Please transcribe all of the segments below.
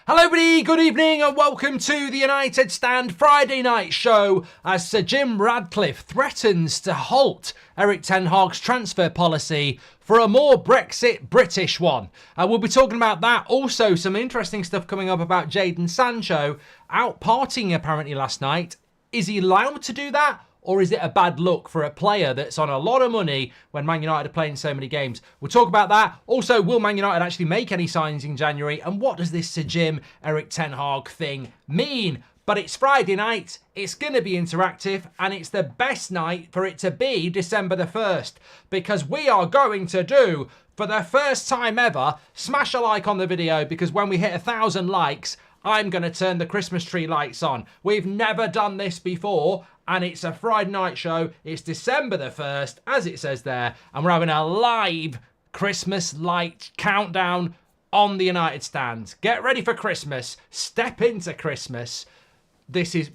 Hello everybody, good evening and welcome to the United Stand Friday night show as Sir Jim Radcliffe threatens to halt Erik ten Hag's transfer policy for a more Brexit British one. We'll be talking about that. Also, some interesting stuff coming up about Jadon Sancho out partying apparently last night. Is he allowed to do that? Or is it a bad look for a player that's on a lot of money when Man United are playing so many games? We'll talk about that. Also, will Man United actually make any signings in January? And what does this Sir Jim, Erik ten Hag thing mean? But it's Friday night, it's going to be interactive, and it's the best night for it to be December the 1st. Because we are going to do, for the first time ever, smash a like on the video, because when we hit 1,000 likes, I'm going to turn the Christmas tree lights on. We've never done this before. And it's a Friday night show. It's December the 1st, as it says there. And we're having a live Christmas light countdown on the United Stand. Get ready for Christmas. Step into Christmas.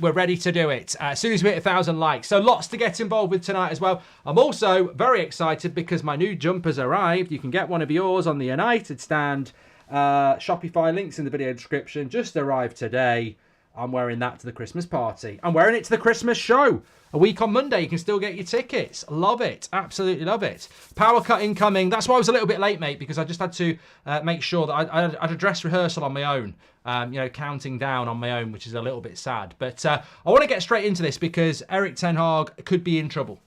We're ready to do it as soon as we hit 1,000 likes. So lots to get involved with tonight as well. I'm also very excited because my new jumper's arrived. You can get one of yours on the United Stand. Shopify links in the video description. Just arrived today. I'm wearing that to the Christmas party. I'm wearing it to the Christmas show. A week on Monday, you can still get your tickets. Love it. Absolutely love it. Power cut incoming. That's why I was a little bit late, mate, because I just had to make sure that I had a dress rehearsal on my own. Counting down on my own, which is a little bit sad. But I want to get straight into this because Erik ten Hag could be in trouble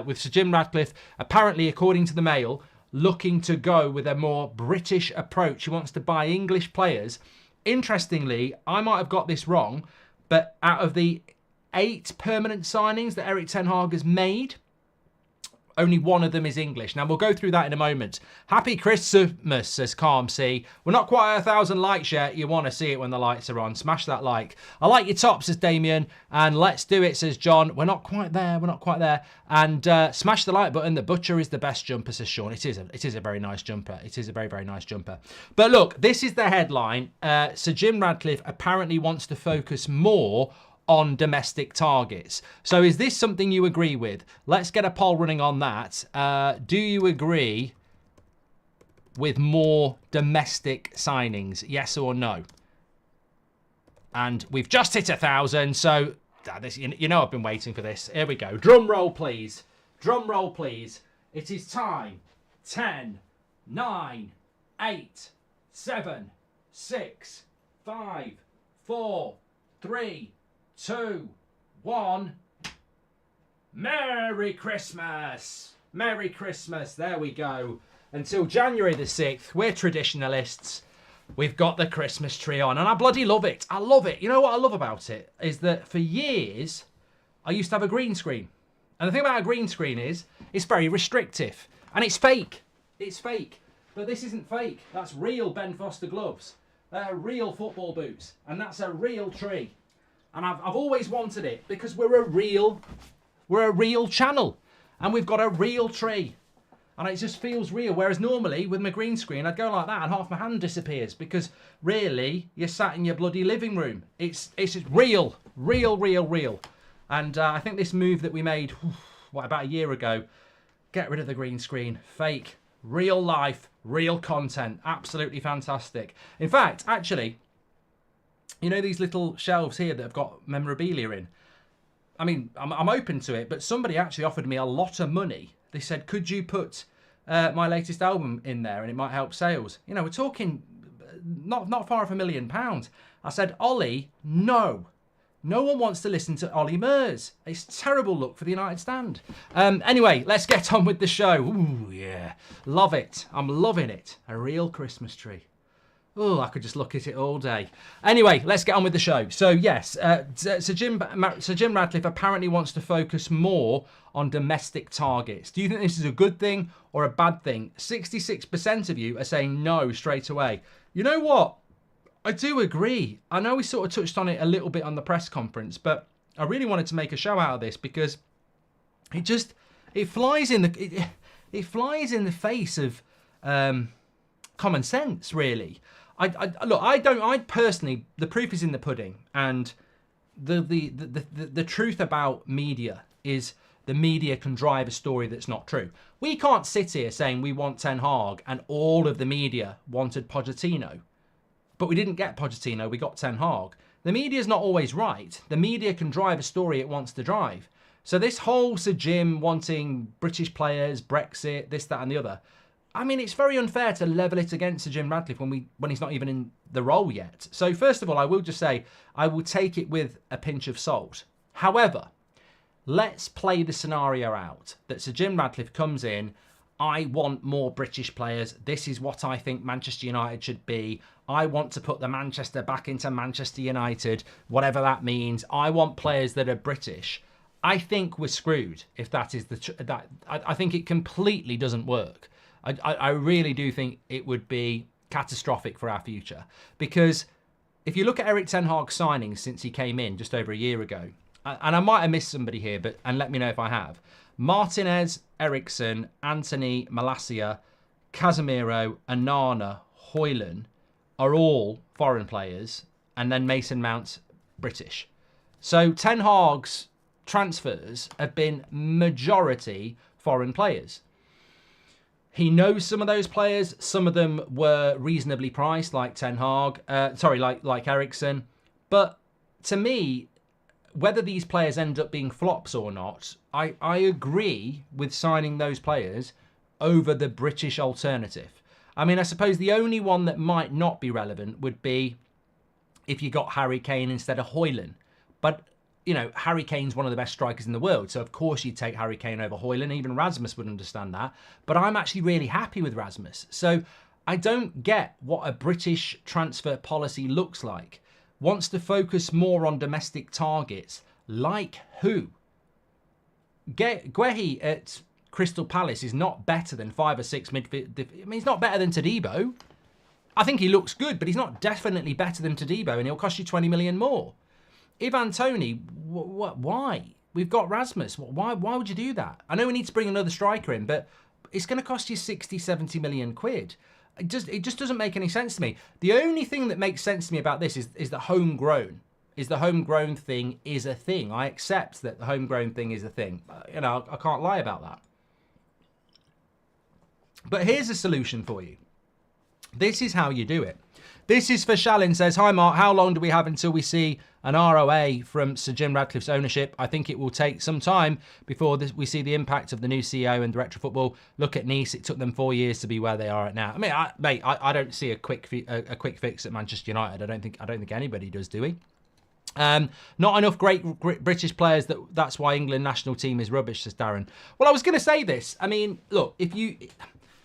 with Sir Jim Radcliffe, apparently, according to the Mail, looking to go with a more British approach. He wants to buy English players. Interestingly, I might have got this wrong, but out of the 8 permanent signings that Erik ten Hag has made, only one of them is English. Now, we'll go through that in a moment. Happy Christmas, says Calm C. We're not quite at 1,000 likes yet. You want to see it when the lights are on. Smash that like. I like your top, says Damien. And let's do it, says John. We're not quite there. We're not quite there. And smash the like button. The butcher is the best jumper, says Sean. It is a very nice jumper. It is a very, very nice jumper. But look, this is the headline. Sir Jim Radcliffe apparently wants to focus more on domestic targets. So is this something you agree with? Let's get a poll running on that. Do you agree with more domestic signings? Yes or no? And we've just hit 1,000. So this, you know I've been waiting for this. Here we go. Drum roll, please. Drum roll, please. It is time. 10, 9, 8, 7, 6, 5, 4, 3, 2, 1. Merry Christmas. Merry Christmas. There we go. Until January the 6th, we're traditionalists. We've got the Christmas tree on, and I bloody love it. I love it. You know what I love about it is that for years, I used to have a green screen. And the thing about a green screen is it's very restrictive. And it's fake. It's fake. But this isn't fake. That's real Ben Foster gloves. They're real football boots. And that's a real tree. And I've always wanted it because we're a real channel. And we've got a real tree. And it just feels real. Whereas normally with my green screen, I'd go like that and half my hand disappears. Because really, you're sat in your bloody living room. It's real. Real, real, real. And I think this move that we made, about a year ago, get rid of the green screen. Fake. Real life. Real content. Absolutely fantastic. In fact, actually, you know these little shelves here that have got memorabilia in? I mean, I'm open to it, but somebody actually offered me a lot of money. They said, could you put my latest album in there and it might help sales? You know, we're talking not far off £1 million. I said, Ollie, no. No one wants to listen to Ollie Murs. It's a terrible look for the United Stand. Anyway, let's get on with the show. Ooh, yeah. Love it. I'm loving it. A real Christmas tree. Oh, I could just look at it all day. Anyway, let's get on with the show. So, yes, Sir Jim Radcliffe apparently wants to focus more on domestic targets. Do you think this is a good thing or a bad thing? 66% of you are saying no straight away. You know what? I do agree. I know we sort of touched on it a little bit on the press conference, but I really wanted to make a show out of this because it flies in the face of common sense, really. I personally, the proof is in the pudding, and the truth about media is the media can drive a story that's not true. We can't sit here saying we want Ten Hag and all of the media wanted Pochettino. But we didn't get Pochettino, we got Ten Hag. The media's not always right. The media can drive a story it wants to drive. So this whole Sir Jim wanting British players, Brexit, this, that and the other, I mean, it's very unfair to level it against Sir Jim Radcliffe when he's not even in the role yet. So first of all, I will just say, I will take it with a pinch of salt. However, let's play the scenario out that Sir Jim Radcliffe comes in, I want more British players. This is what I think Manchester United should be. I want to put the Manchester back into Manchester United, whatever that means. I want players that are British. I think we're screwed if that is I think it completely doesn't work. I really do think it would be catastrophic for our future. Because if you look at Erik Ten Hag's signings since he came in just over a year ago, and I might have missed somebody here, and let me know if I have. Martinez, Eriksson, Anthony, Malacia, Casemiro, Anana, Højlund are all foreign players, and then Mason Mount's British. So Ten Hag's transfers have been majority foreign players. He knows some of those players. Some of them were reasonably priced, like Ten Hag. Like Eriksson. But to me, whether these players end up being flops or not, I agree with signing those players over the British alternative. I mean, I suppose the only one that might not be relevant would be if you got Harry Kane instead of Højlund. But, you know, Harry Kane's one of the best strikers in the world, so of course you'd take Harry Kane over Højlund. Even Rasmus would understand that. But I'm actually really happy with Rasmus. So I don't get what a British transfer policy looks like. Wants to focus more on domestic targets. Like who? Guehi at Crystal Palace is not better than 5 or 6 midfield. I mean, he's not better than Todibo. I think he looks good, but he's not definitely better than Todibo, and he'll cost you 20 million more. Ivan Toney, why? We've got Rasmus. Why would you do that? I know we need to bring another striker in, but it's going to cost you 60, 70 million quid. It just doesn't make any sense to me. The only thing that makes sense to me about this is the homegrown. Is the homegrown thing is a thing. I accept that the homegrown thing is a thing. You know, I can't lie about that. But here's a solution for you. This is how you do it. This is for Shalin says, hi Mark, how long do we have until we see an ROA from Sir Jim Radcliffe's ownership? I think it will take some time before we see the impact of the new CEO and director of football. Look at Nice, it took them 4 years to be where they are at now. I mean, I don't see a quick fix at Manchester United. I don't think anybody does, do we? Not enough great British players. That's why England national team is rubbish, says Darren. Well, I was going to say this. I mean, look,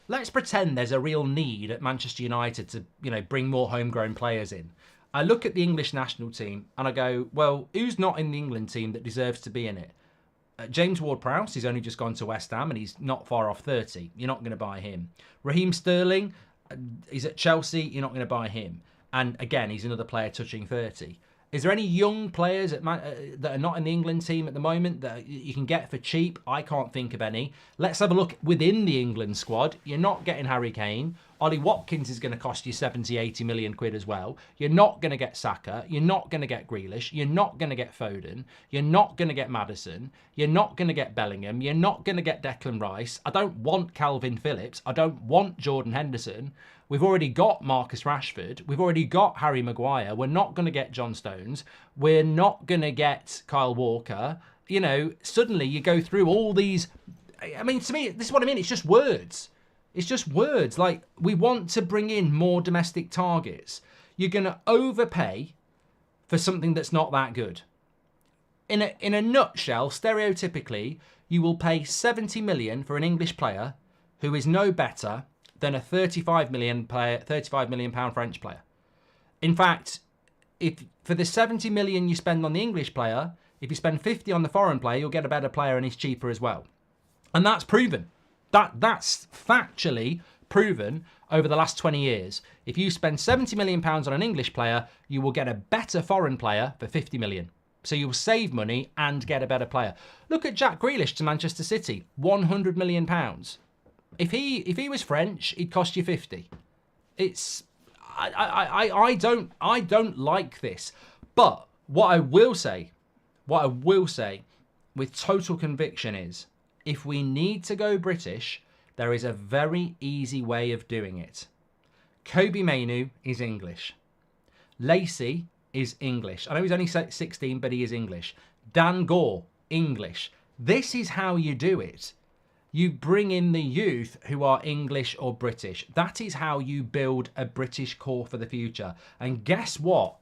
let's pretend there's a real need at Manchester United to, you know, bring more homegrown players in. I look at the English national team and I go, well, who's not in the England team that deserves to be in it? James Ward-Prowse, he's only just gone to West Ham and he's not far off 30. You're not going to buy him. Raheem Sterling, he's at Chelsea. You're not going to buy him. And again, he's another player touching 30. Is there any young players that are not in the England team at the moment that you can get for cheap? I can't think of any. Let's have a look within the England squad. You're not getting Harry Kane. Ollie Watkins is going to cost you 70, 80 million quid as well. You're not going to get Saka. You're not going to get Grealish. You're not going to get Foden. You're not going to get Maddison. You're not going to get Bellingham. You're not going to get Declan Rice. I don't want Calvin Phillips. I don't want Jordan Henderson. We've already got Marcus Rashford. We've already got Harry Maguire. We're not going to get John Stones. We're not going to get Kyle Walker. You know, suddenly you go through all these. I mean, to me, this is what I mean. It's just words. It's just words. Like, we want to bring in more domestic targets. You're going to overpay for something that's not that good. In a nutshell, stereotypically, you will pay 70 million for an English player who is no better than a 35 million pound French player. In fact, if for the 70 million you spend on the English player, if you spend 50 on the foreign player, you'll get a better player and he's cheaper as well. And that's proven. That's factually proven over the last 20 years. If you spend 70 million pounds on an English player, you will get a better foreign player for 50 million. So you'll save money and get a better player. Look at Jack Grealish to Manchester City, 100 million pounds. If he was French, he'd cost you 50. I don't like this. But what I will say with total conviction is, if we need to go British, there is a very easy way of doing it. Kobe Mainu is English. Lacey is English. I know he's only 16, but he is English. Dan Gore, English. This is how you do it. You bring in the youth who are English or British. That is how you build a British core for the future. And guess what?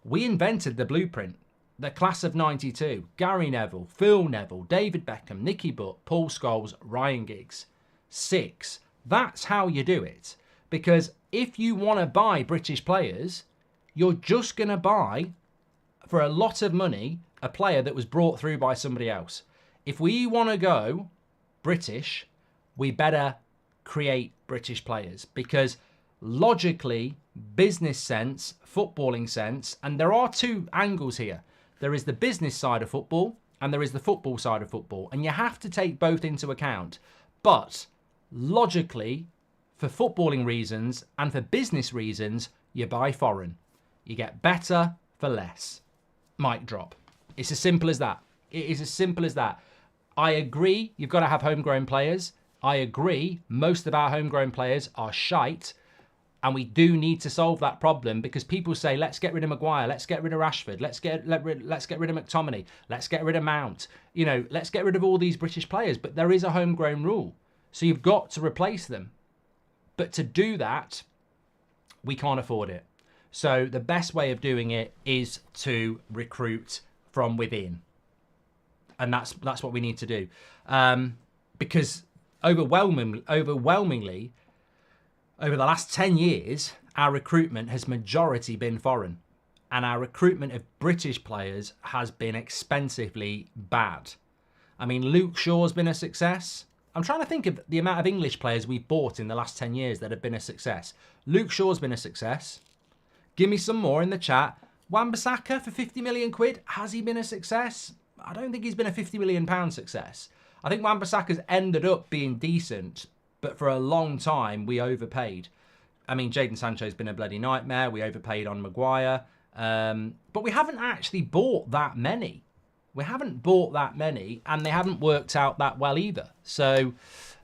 We invented the blueprint. The class of 92. Gary Neville, Phil Neville, David Beckham, Nicky Butt, Paul Scholes, Ryan Giggs. 6. That's how you do it. Because if you want to buy British players, you're just going to buy, for a lot of money, a player that was brought through by somebody else. If we want to go British, we better create British players, because logically, business sense, footballing sense, and there are two angles here. There is the business side of football and there is the football side of football, and you have to take both into account. But logically, for footballing reasons and for business reasons, you buy foreign. You get better for less. Mic drop. It's as simple as that. It is as simple as that. I agree, you've got to have homegrown players. I agree, most of our homegrown players are shite. And we do need to solve that problem, because people say, let's get rid of Maguire, let's get rid of Rashford, let's get rid of McTominay, let's get rid of Mount. You know, let's get rid of all these British players. But there is a homegrown rule. So you've got to replace them. But to do that, we can't afford it. So the best way of doing it is to recruit from within. And that's what we need to do. Because overwhelmingly, over the last 10 years, our recruitment has majority been foreign. And our recruitment of British players has been expensively bad. I mean, Luke Shaw's been a success. I'm trying to think of the amount of English players we've bought in the last 10 years that have been a success. Luke Shaw's been a success. Give me some more in the chat. Wan-Bissaka for 50 million quid. Has he been a success? I don't think he's been a 50 million pound success. I think Wan-Bissaka's ended up being decent, but for a long time, we overpaid. I mean, Jadon Sancho's been a bloody nightmare. We overpaid on Maguire. But we haven't actually bought that many. We haven't bought that many, and they haven't worked out that well either. So,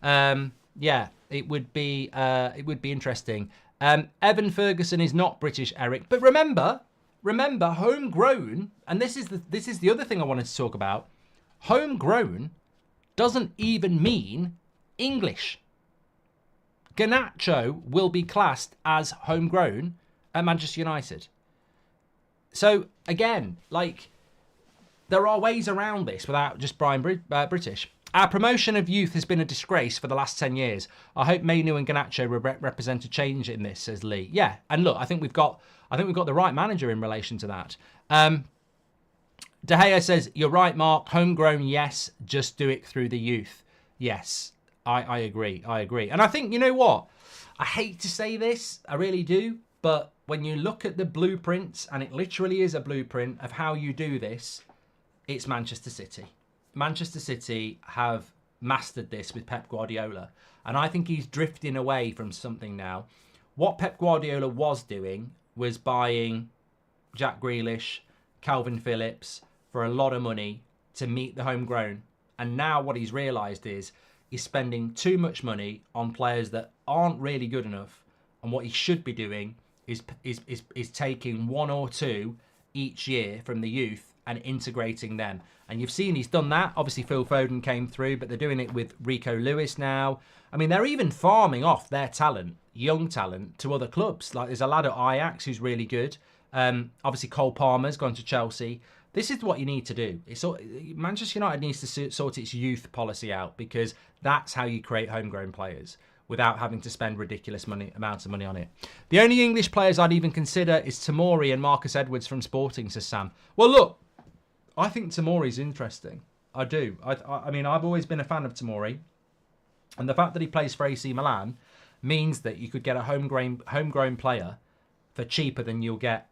yeah, it would be interesting. Evan Ferguson is not British, Eric. But remember, homegrown, and this is the other thing I wanted to talk about. Homegrown doesn't even mean English. Garnacho will be classed as homegrown at Manchester United. So, again, like, there are ways around this without just buying British. Our promotion of youth has been a disgrace for the last 10 years. I hope Mainu and Garnacho represent a change in this, says Lee. Yeah, and look, I think we've got the right manager in relation to that. De Gea says, you're right, Mark. Homegrown, yes. Just do it through the youth. Yes. I agree. And I think, you know what? I hate to say this, I really do, but when you look at the blueprints, and it literally is a blueprint of how you do this, it's Manchester City. Manchester City have mastered this with Pep Guardiola, and I think he's drifting away from something now. What Pep Guardiola was doing was buying Jack Grealish, Calvin Phillips for a lot of money to meet the homegrown, and now what he's realised is he's spending too much money on players that aren't really good enough, and what he should be doing is taking one or two each year from the youth and integrating them. And you've seen he's done that. Obviously, Phil Foden came through, but they're doing it with Rico Lewis now. I mean, they're even farming off their talent, young talent, to other clubs. Like, there's a lad at Ajax who's really good. Obviously, Cole Palmer's gone to Chelsea. This is what you need to do. Manchester United needs to sort its youth policy out, because that's how you create homegrown players without having to spend ridiculous amounts of money on it. The only English players I'd even consider is Tomori and Marcus Edwards from Sporting, says Sam. Well, look, I think Tomori's interesting. I do. I mean, I've always been a fan of Tomori, and the fact that he plays for AC Milan means that you could get a homegrown player for cheaper than you'll get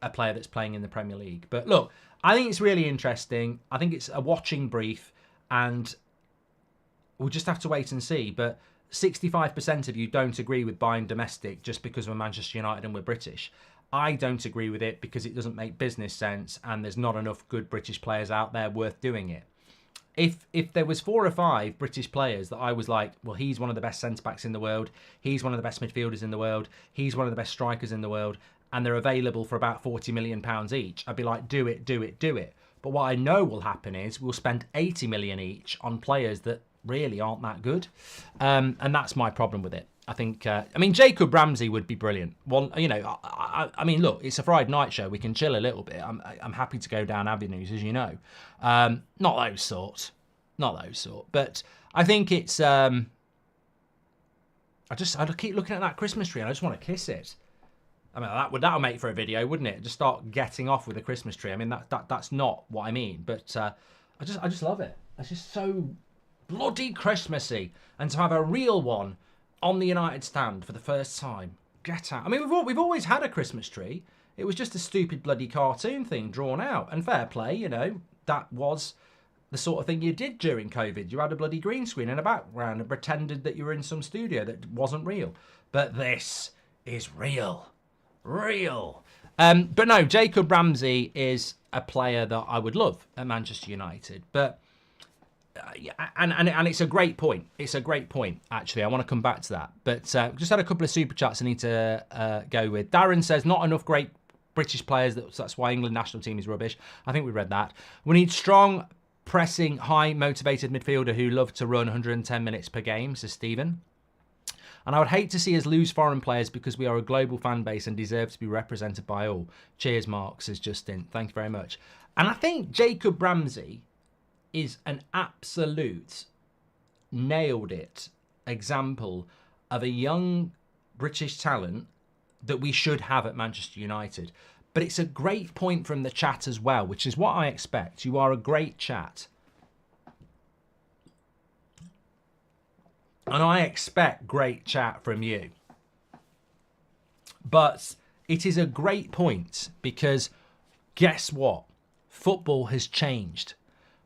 a player that's playing in the Premier League. But look, I think it's really interesting. I think it's a watching brief, and we'll just have to wait and see. But 65% of you don't agree with buying domestic just because we're Manchester United and we're British. I don't agree with it because it doesn't make business sense, and there's not enough good British players out there worth doing it. if there was 4 or 5 British players that I was like, well, he's one of the best centre-backs in the world, he's one of the best midfielders in the world, he's one of the best strikers in the world, and they're available for about £40 million each, I'd be like, do it, do it, do it. But what I know will happen is we'll spend 80 million each on players that really aren't that good. And that's my problem with it. I think, Jacob Ramsey would be brilliant. One, I mean, look, it's a Friday night show. We can chill a little bit. I'm happy to go down avenues, as you know. Not those sort. But I think it's, I keep looking at that Christmas tree and I just want to kiss it. I mean, that'll make for a video, wouldn't it? Just start getting off with a Christmas tree. I mean, that's not what I mean, but I just love it. It's just so bloody Christmassy, and to have a real one on the United stand for the first time. Get out. I mean, we've always had a Christmas tree. It was just a stupid bloody cartoon thing drawn out, and fair play, that was the sort of thing you did during COVID. You had a bloody green screen in the background and pretended that you were in some studio that wasn't real. But this is real. But no, Jacob Ramsey is a player that I would love at Manchester United. But and it's a great point. It's a great point, actually. I want to come back to that. But just had a couple of super chats I need to go with. Darren says, not enough great British players. That's why England national team is rubbish. I think we read that. We need strong, pressing, high motivated midfielder who love to run 110 minutes per game, says Stephen. And I would hate to see us lose foreign players because we are a global fan base and deserve to be represented by all. Cheers, Mark, says Justin. Thank you very much. And I think Jacob Ramsey is an absolute nailed it example of a young British talent that we should have at Manchester United. But it's a great point from the chat as well, which is what I expect. You are a great chat. And I expect great chat from you. But it is a great point because guess what? Football has changed.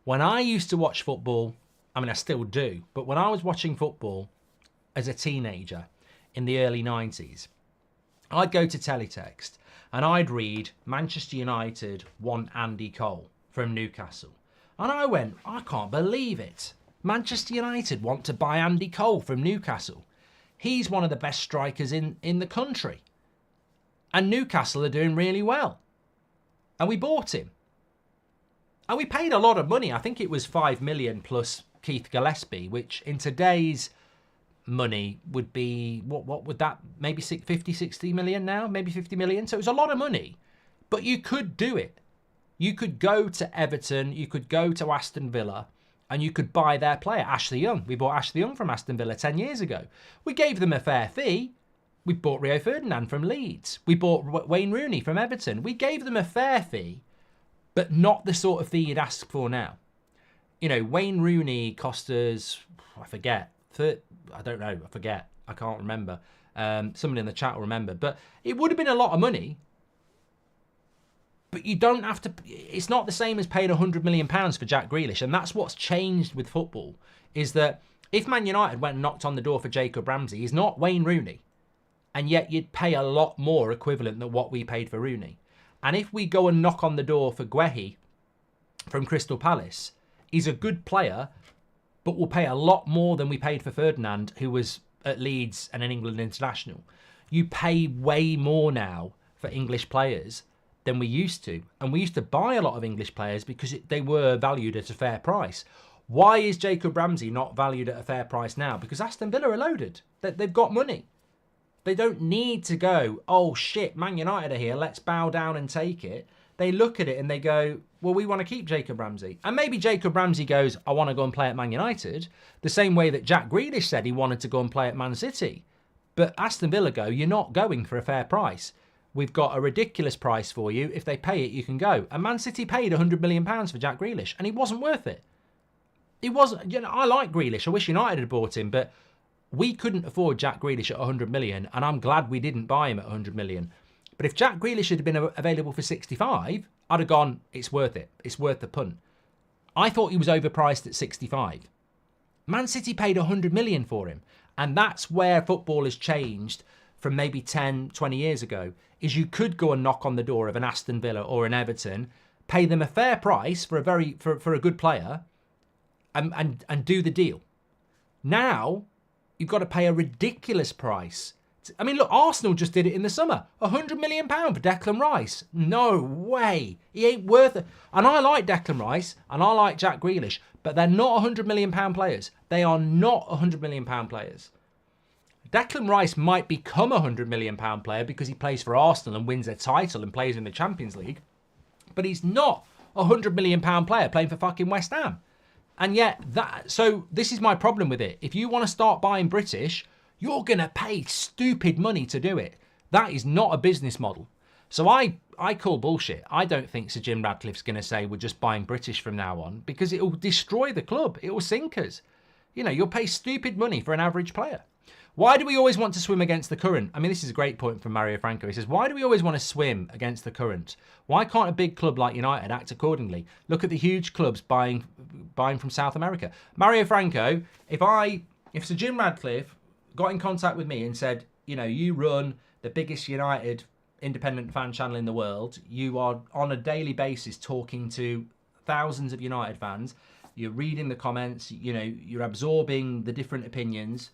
When I used to watch football, I mean, I still do, but when I was watching football as a teenager in the early 90s, I'd go to teletext and I'd read Manchester United want Andy Cole from Newcastle. And I went, I can't believe it. Manchester United want to buy Andy Cole from Newcastle. He's one of the best strikers in the country. And Newcastle are doing really well. And we bought him. And we paid a lot of money. I think it was 5 million plus Keith Gillespie, which in today's money would be, what would that, maybe 60 million now? Maybe 50 million. So it was a lot of money. But you could do it. You could go to Everton, you could go to Aston Villa, and you could buy their player, Ashley Young. We bought Ashley Young from Aston Villa 10 years ago. We gave them a fair fee. We bought Rio Ferdinand from Leeds. We bought Wayne Rooney from Everton. We gave them a fair fee, but not the sort of fee you'd ask for now. Wayne Rooney cost us, I forget, I can't remember. Somebody in the chat will remember. But it would have been a lot of money. But you don't have to, it's not the same as paying £100 million for Jack Grealish. And that's what's changed with football, is that if Man United went and knocked on the door for Jacob Ramsey, he's not Wayne Rooney. And yet you'd pay a lot more equivalent than what we paid for Rooney. And if we go and knock on the door for Guehi from Crystal Palace, he's a good player, but we'll pay a lot more than we paid for Ferdinand, who was at Leeds and an England international. You pay way more now for English players than we used to. And we used to buy a lot of English players because they were valued at a fair price. Why is Jacob Ramsey not valued at a fair price now? Because Aston Villa are loaded. They've got money. They don't need to go, oh shit, Man United are here, let's bow down and take it. They look at it and they go, well, we want to keep Jacob Ramsey. And maybe Jacob Ramsey goes, I want to go and play at Man United, the same way that Jack Grealish said he wanted to go and play at Man City. But Aston Villa go, you're not going for a fair price. We've got a ridiculous price for you. If they pay it, you can go. And Man City paid £100 million for Jack Grealish, and he wasn't worth it. He wasn't. I like Grealish. I wish United had bought him, but we couldn't afford Jack Grealish at 100 million, and I'm glad we didn't buy him at 100 million. But if Jack Grealish had been available for 65, I'd have gone, it's worth it. It's worth the punt. I thought he was overpriced at 65. Man City paid 100 million for him, and that's where football has changed from maybe 10, 20 years ago, is you could go and knock on the door of an Aston Villa or an Everton, pay them a fair price for a good player, and do the deal. Now, you've got to pay a ridiculous price. I mean, look, Arsenal just did it in the summer. £100 million for Declan Rice. No way. He ain't worth it. And I like Declan Rice and I like Jack Grealish, but they're not £100 million players. They are not £100 million players. Declan Rice might become a £100 million player because he plays for Arsenal and wins a title and plays in the Champions League. But he's not a £100 million player playing for fucking West Ham. And yet, so this is my problem with it. If you want to start buying British, you're going to pay stupid money to do it. That is not a business model. So I call bullshit. I don't think Sir Jim Radcliffe's going to say we're just buying British from now on, because it will destroy the club. It will sink us. You know, you'll pay stupid money for an average player. Why do we always want to swim against the current? I mean, this is a great point from Mario Franco. He says, why do we always want to swim against the current? Why can't a big club like United act accordingly? Look at the huge clubs buying from South America. Mario Franco, if Sir Jim Radcliffe got in contact with me and said, you know, you run the biggest United independent fan channel in the world, you are on a daily basis talking to thousands of United fans, you're reading the comments, you know, you're absorbing the different opinions.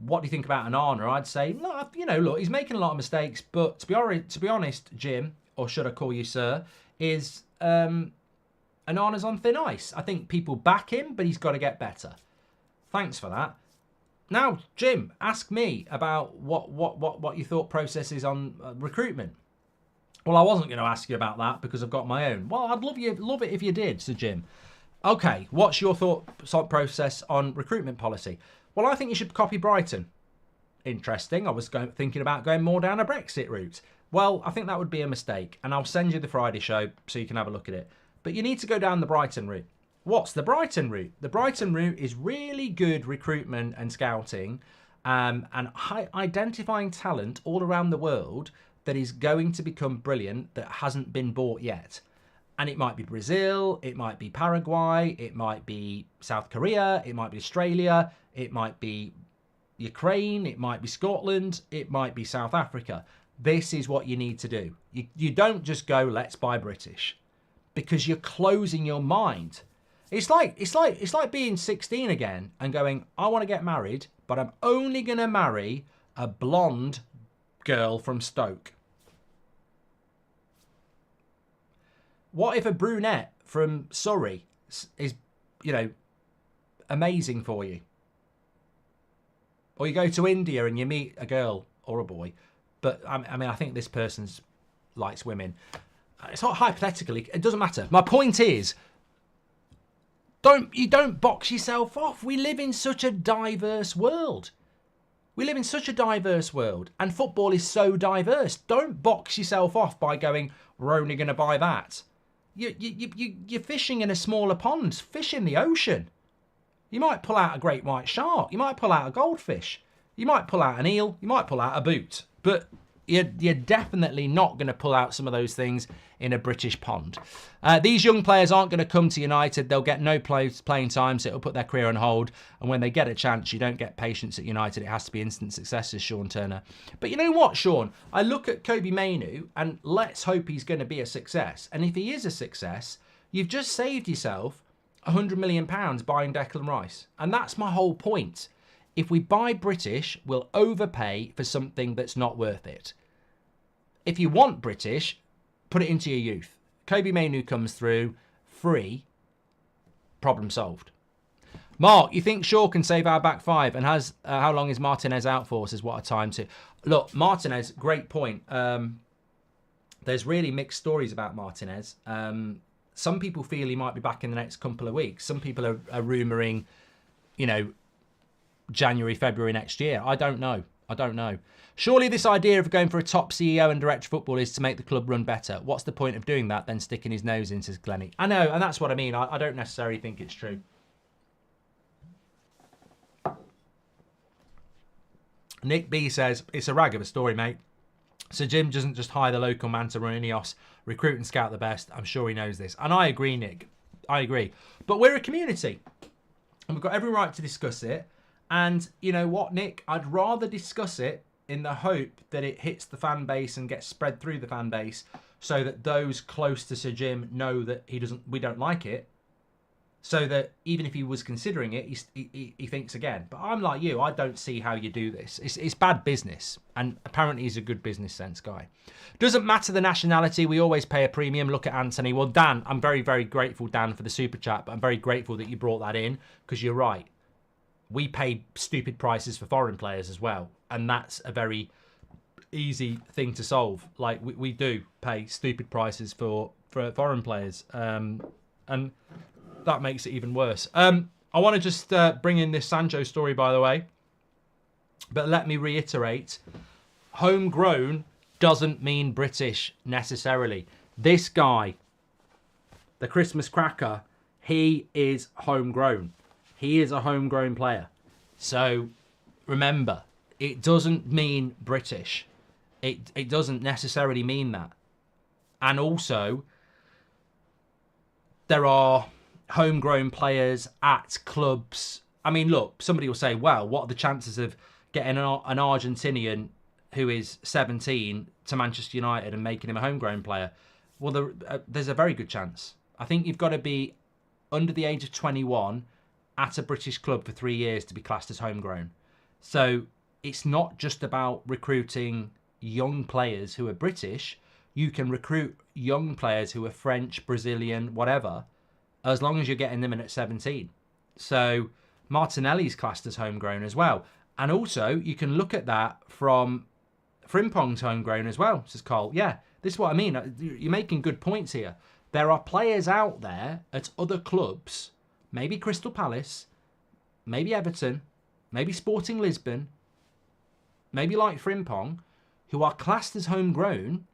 What do you think about Onana? I'd say, no, you know, look, he's making a lot of mistakes, but to be honest, Jim, or should I call you sir, is Onana's on thin ice. I think people back him, but he's got to get better. Thanks for that. Now, Jim, ask me about what your thought process is on recruitment. Well, I wasn't going to ask you about that because I've got my own. Well, I'd love it if you did, Sir Jim. Okay, what's your thought process on recruitment policy? Well, I think you should copy Brighton. Interesting. I was thinking about going more down a Brexit route. Well, I think that would be a mistake, and I'll send you the Friday show so you can have a look at it. But you need to go down the Brighton route. What's the Brighton route? The Brighton route is really good recruitment and scouting and identifying talent all around the world that is going to become brilliant that hasn't been bought yet. And it might be Brazil, it might be Paraguay, it might be South Korea, it might be Australia, it might be Ukraine, it might be Scotland, it might be South Africa. This is what you need to do. You don't just go, let's buy British, because you're closing your mind. It's like being 16 again and going, I want to get married, but I'm only going to marry a blonde girl from Stoke. What if a brunette from Surrey is, you know, amazing for you? Or you go to India and you meet a girl or a boy, but I mean, I think this person likes women. It's not hypothetically, it doesn't matter. My point is, you don't box yourself off. We live in such a diverse world. We live in such a diverse world, and football is so diverse. Don't box yourself off by going, we're only going to buy that. You're fishing in a smaller pond. Fish in the ocean. You might pull out a great white shark. You might pull out a goldfish. You might pull out an eel. You might pull out a boot. But you're definitely not going to pull out some of those things in a British pond. These young players aren't going to come to United. They'll get no playing time, so it'll put their career on hold. And when they get a chance, you don't get patience at United. It has to be instant success, says Sean Turner. But you know what, Sean? I look at Kobe Mainoo, and let's hope he's going to be a success. And if he is a success, you've just saved yourself £100 million buying Declan Rice. And that's my whole point. If we buy British, we'll overpay for something that's not worth it. If you want British, put it into your youth. Kobe Mainoo comes through, free, problem solved. Mark, you think Shaw can save our back five? And how long is Martinez out for? Says what a time to... Look, Martinez, great point. There's really mixed stories about Martinez. Some people feel he might be back in the next couple of weeks. Some people are rumouring, you know, January, February next year. I don't know. Surely this idea of going for a top CEO and director of football is to make the club run better. What's the point of doing that, then sticking his nose in, says Glennie. I know, and that's what I mean. I don't necessarily think it's true. Nick B says, it's a rag of a story, mate. So Jim doesn't just hire the local man to run Ineos, recruit and scout the best. I'm sure he knows this. And I agree, Nick. I agree. But we're a community. And we've got every right to discuss it. And you know what, Nick? I'd rather discuss it in the hope that it hits the fan base and gets spread through the fan base so that those close to Sir Jim know that we don't like it, So that even if he was considering it, he thinks again. But I'm like you, I don't see how you do this. It's bad business. And apparently he's a good business sense guy. Doesn't matter the nationality, we always pay a premium. Look at Anthony. Well, Dan, I'm very, very grateful, Dan, for the super chat. But I'm very grateful that you brought that in, because you're right. We pay stupid prices for foreign players as well. And that's a very easy thing to solve. Like, we do pay stupid prices for foreign players. And that makes it even worse. I want to just bring in this Sancho story, by the way. But let me reiterate. Homegrown doesn't mean British necessarily. This guy, the Christmas cracker, he is homegrown. He is a homegrown player. So remember, it doesn't mean British. It doesn't necessarily mean that. And also, there are homegrown players at clubs. I mean, look, somebody will say, well, what are the chances of getting an Argentinian who is 17 to Manchester United and making him a homegrown player? Well, there's a very good chance. I think you've got to be under the age of 21 at a British club for 3 years to be classed as homegrown. So it's not just about recruiting young players who are British. You can recruit young players who are French, Brazilian, whatever, as long as you're getting them in at 17. So Martinelli's classed as homegrown as well. And also, you can look at that from Frimpong's homegrown as well, says Cole. Yeah, this is what I mean. You're making good points here. There are players out there at other clubs, maybe Crystal Palace, maybe Everton, maybe Sporting Lisbon, maybe like Frimpong, who are classed as homegrown,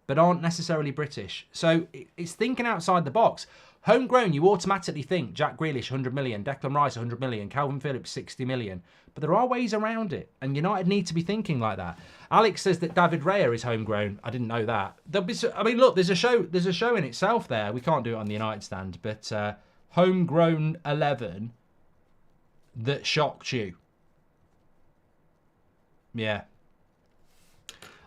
but aren't necessarily British. So it's thinking outside the box. Homegrown, you automatically think Jack Grealish, 100 million, Declan Rice, 100 million, Calvin Phillips, 60 million. But there are ways around it, and United need to be thinking like that. Alex says that David Raya is homegrown. I didn't know that. I mean, look, there's a show in itself there. We can't do it on the United stand, but Homegrown 11 that shocked you. Yeah.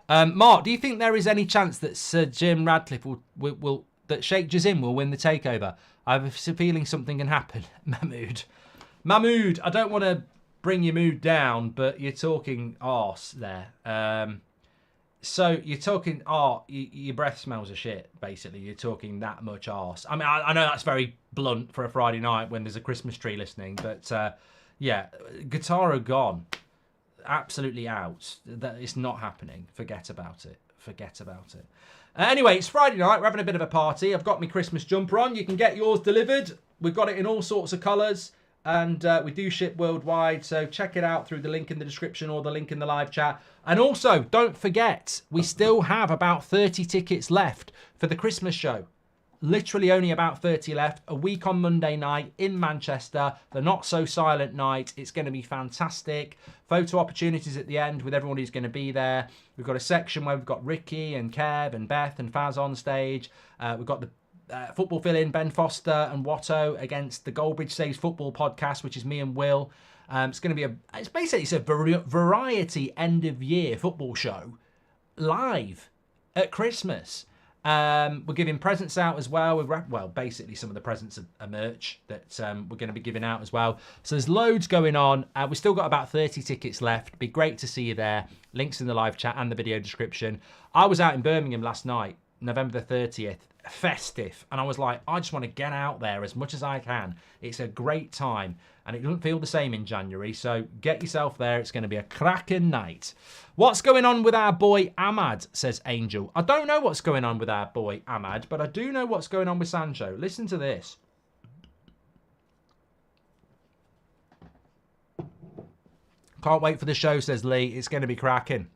Mark, do you think there is any chance that Sir Jim Radcliffe will that Sheikh Jazim will win the takeover? I have a feeling something can happen. Mahmood, I don't want to bring your mood down, but you're talking arse there. So you're talking, your breath smells of shit, basically. You're talking that much arse. I mean, I know that's very blunt for a Friday night when there's a Christmas tree listening, but yeah, Guitarro gone. Absolutely out. That it's not happening. Forget about it. Anyway, it's Friday night. We're having a bit of a party. I've got my Christmas jumper on. You can get yours delivered. We've got it in all sorts of colours, and we do ship worldwide. So check it out through the link in the description or the link in the live chat. And also, don't forget, we still have about 30 tickets left for the Christmas show. Literally only about 30 left. A week on Monday night in Manchester. The Not So Silent night. It's going to be fantastic. Photo opportunities at the end with everyone who's going to be there. We've got a section where we've got Ricky and Kev and Beth and Faz on stage. We've got the football fill-in, Ben Foster and Watto against the Goldbridge Saves Football podcast, which is me and Will. It's going to be it's a variety end-of-year football show live at Christmas. We're giving presents out as well. Basically some of the presents are merch that we're going to be giving out as well. So there's loads going on. We've still got about 30 tickets left. Be great to see you there. Links in the live chat and the video description. I was out in Birmingham last night, November the 30th, festive. And I was like, I just want to get out there as much as I can. It's a great time. And it doesn't feel the same in January. So get yourself there. It's going to be a cracking night. What's going on with our boy Ahmad, says Angel. I don't know what's going on with our boy Ahmad, but I do know what's going on with Sancho. Listen to this. Can't wait for the show, says Lee. It's going to be cracking.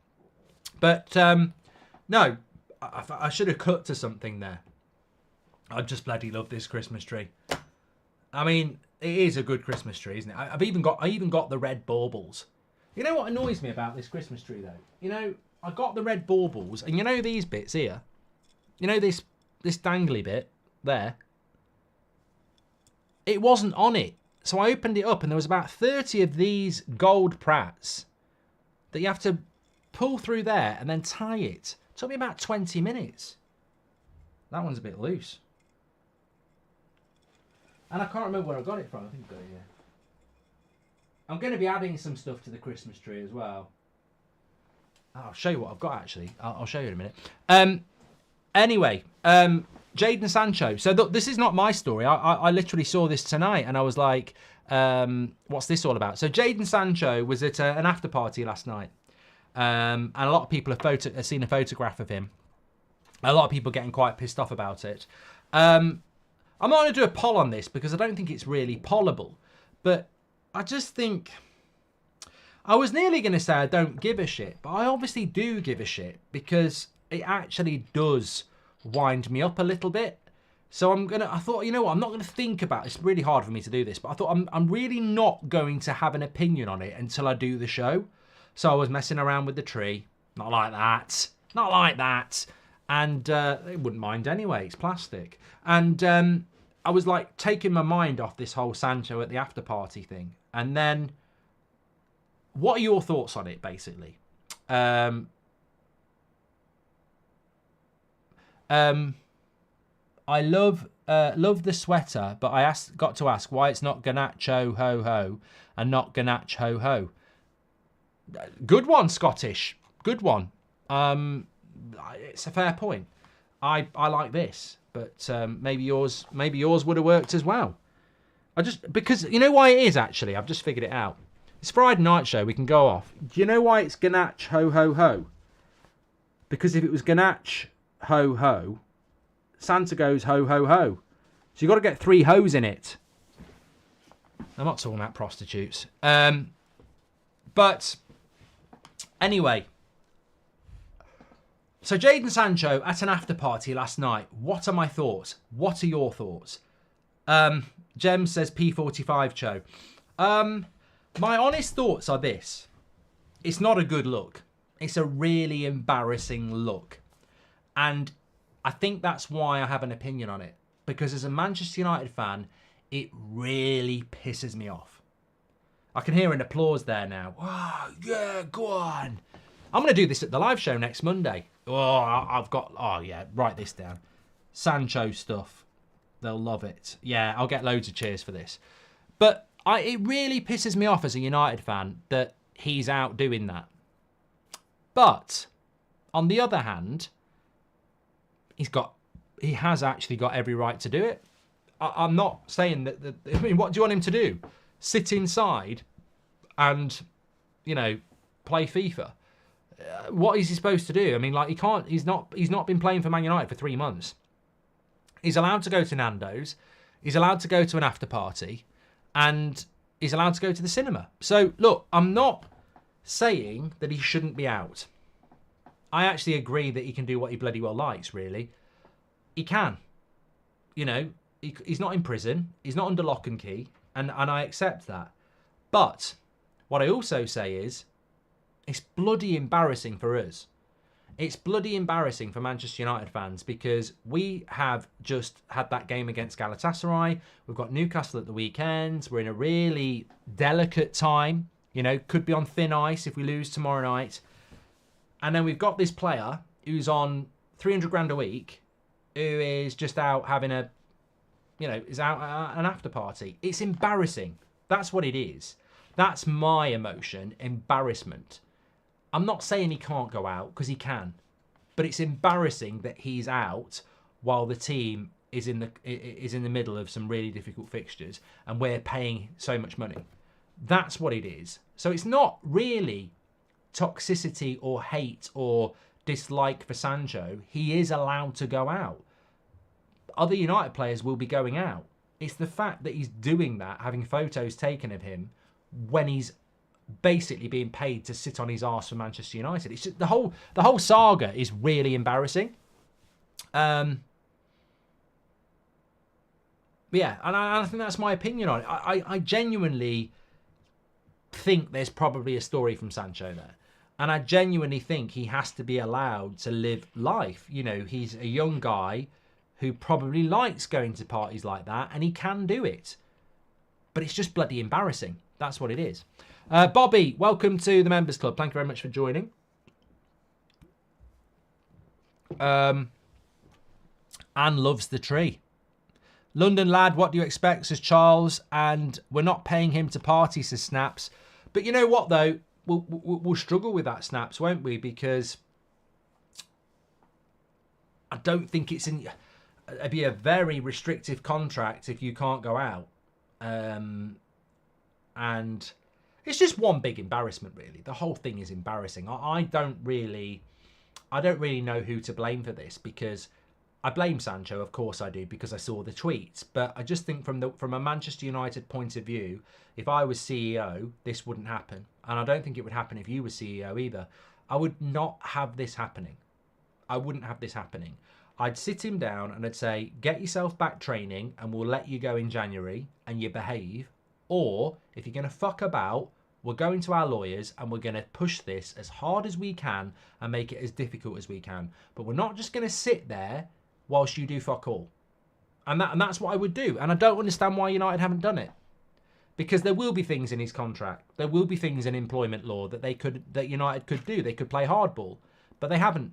But, no, I should have cut to something there. I just bloody love this Christmas tree. I mean, it is a good Christmas tree, isn't it? I even got the red baubles. You know what annoys me about this Christmas tree, though? You know, I got the red baubles, and you know these bits here? You know this dangly bit there? It wasn't on it. So I opened it up, and there was about 30 of these gold prats that you have to pull through there and then tie it. It took me about 20 minutes. That one's a bit loose. And I can't remember where I got it from. I think I got it here. I'm going to be adding some stuff to the Christmas tree as well. I'll show you what I've got, actually. I'll show you in a minute. Anyway, Jadon Sancho. So this is not my story. I literally saw this tonight and I was like, what's this all about? So Jadon Sancho was at an after party last night. And a lot of people have seen a photograph of him. A lot of people getting quite pissed off about it. I'm not going to do a poll on this because I don't think it's really pollable. But I just think... I was nearly going to say I don't give a shit, but I obviously do give a shit because it actually does wind me up a little bit. So I thought, you know what, I'm not going to think about it. It's really hard for me to do this, but I thought I'm really not going to have an opinion on it until I do the show. So I was messing around with the tree. Not like that. Not like that. And they wouldn't mind anyway. It's plastic. And I was like taking my mind off this whole Sancho at the after party thing. And then, what are your thoughts on it, basically? I love the sweater, but I got to ask why it's not Ganacho ho ho and not Ganache ho ho. Good one, Scottish. Good one. It's a fair point. I like this, but maybe yours would have worked as well. Because you know why it is, actually. I've just figured it out. It's Friday night show. We can go off. Do you know why it's Ganache ho ho ho? Because if it was Ganache ho ho, Santa goes ho ho ho. So you've got to get 3 hoes in it. I'm not talking about prostitutes. But anyway. So Jadon Sancho at an after party last night. What are my thoughts? What are your thoughts? Jem says P45 Cho. My honest thoughts are this. It's not a good look. It's a really embarrassing look. And I think that's why I have an opinion on it. Because as a Manchester United fan, it really pisses me off. I can hear an applause there now. Oh, yeah, go on. I'm going to do this at the live show next Monday. Oh, yeah, write this down. Sancho stuff. They'll love it. Yeah, I'll get loads of cheers for this. But it really pisses me off as a United fan that he's out doing that. But on the other hand, he has actually got every right to do it. I'm not saying that. I mean, what do you want him to do? Sit inside and, play FIFA? What is he supposed to do? I mean, like, he can't. He's not been playing for Man United for 3 months. He's allowed to go to Nando's. He's allowed to go to an after party. And he's allowed to go to the cinema. So, look, I'm not saying that he shouldn't be out. I actually agree that he can do what he bloody well likes, really. He can. He's not in prison. He's not under lock and key. And I accept that. But what I also say is, it's bloody embarrassing for us. It's bloody embarrassing for Manchester United fans because we have just had that game against Galatasaray. We've got Newcastle at the weekend. We're in a really delicate time. Could be on thin ice if we lose tomorrow night. And then we've got this player who's on 300 grand a week who is just out having is out at an after party. It's embarrassing. That's what it is. That's my emotion, embarrassment. I'm not saying he can't go out, because he can. But it's embarrassing that he's out while the team is in the middle of some really difficult fixtures and we're paying so much money. That's what it is. So it's not really toxicity or hate or dislike for Sancho. He is allowed to go out. Other United players will be going out. It's the fact that he's doing that, having photos taken of him when he's basically being paid to sit on his arse for Manchester United. It's just, the whole saga is really embarrassing. Yeah, and I think that's my opinion on it. I genuinely think there's probably a story from Sancho there. And I genuinely think he has to be allowed to live life. He's a young guy who probably likes going to parties like that, and he can do it. But it's just bloody embarrassing. That's what it is. Bobby, welcome to the Members Club. Thank you very much for joining. Anne loves the tree. London lad, what do you expect, says Charles, and we're not paying him to party, says Snaps. But you know what, though? We'll struggle with that, Snaps, won't we? Because I don't think it'd be a very restrictive contract if you can't go out. And it's just one big embarrassment, really. The whole thing is embarrassing. I don't really know who to blame for this, because I blame Sancho, of course I do, because I saw the tweets. But I just think from a Manchester United point of view, if I was CEO, this wouldn't happen. And I don't think it would happen if you were CEO either. I would not have this happening. I wouldn't have this happening. I'd sit him down and I'd say, get yourself back training and we'll let you go in January and you behave. Or if you're going to fuck about, we're going to our lawyers and we're going to push this as hard as we can and make it as difficult as we can. But we're not just going to sit there whilst you do fuck all. And that's what I would do. And I don't understand why United haven't done it. Because there will be things in his contract. There will be things in employment law that United could do. They could play hardball. But they haven't.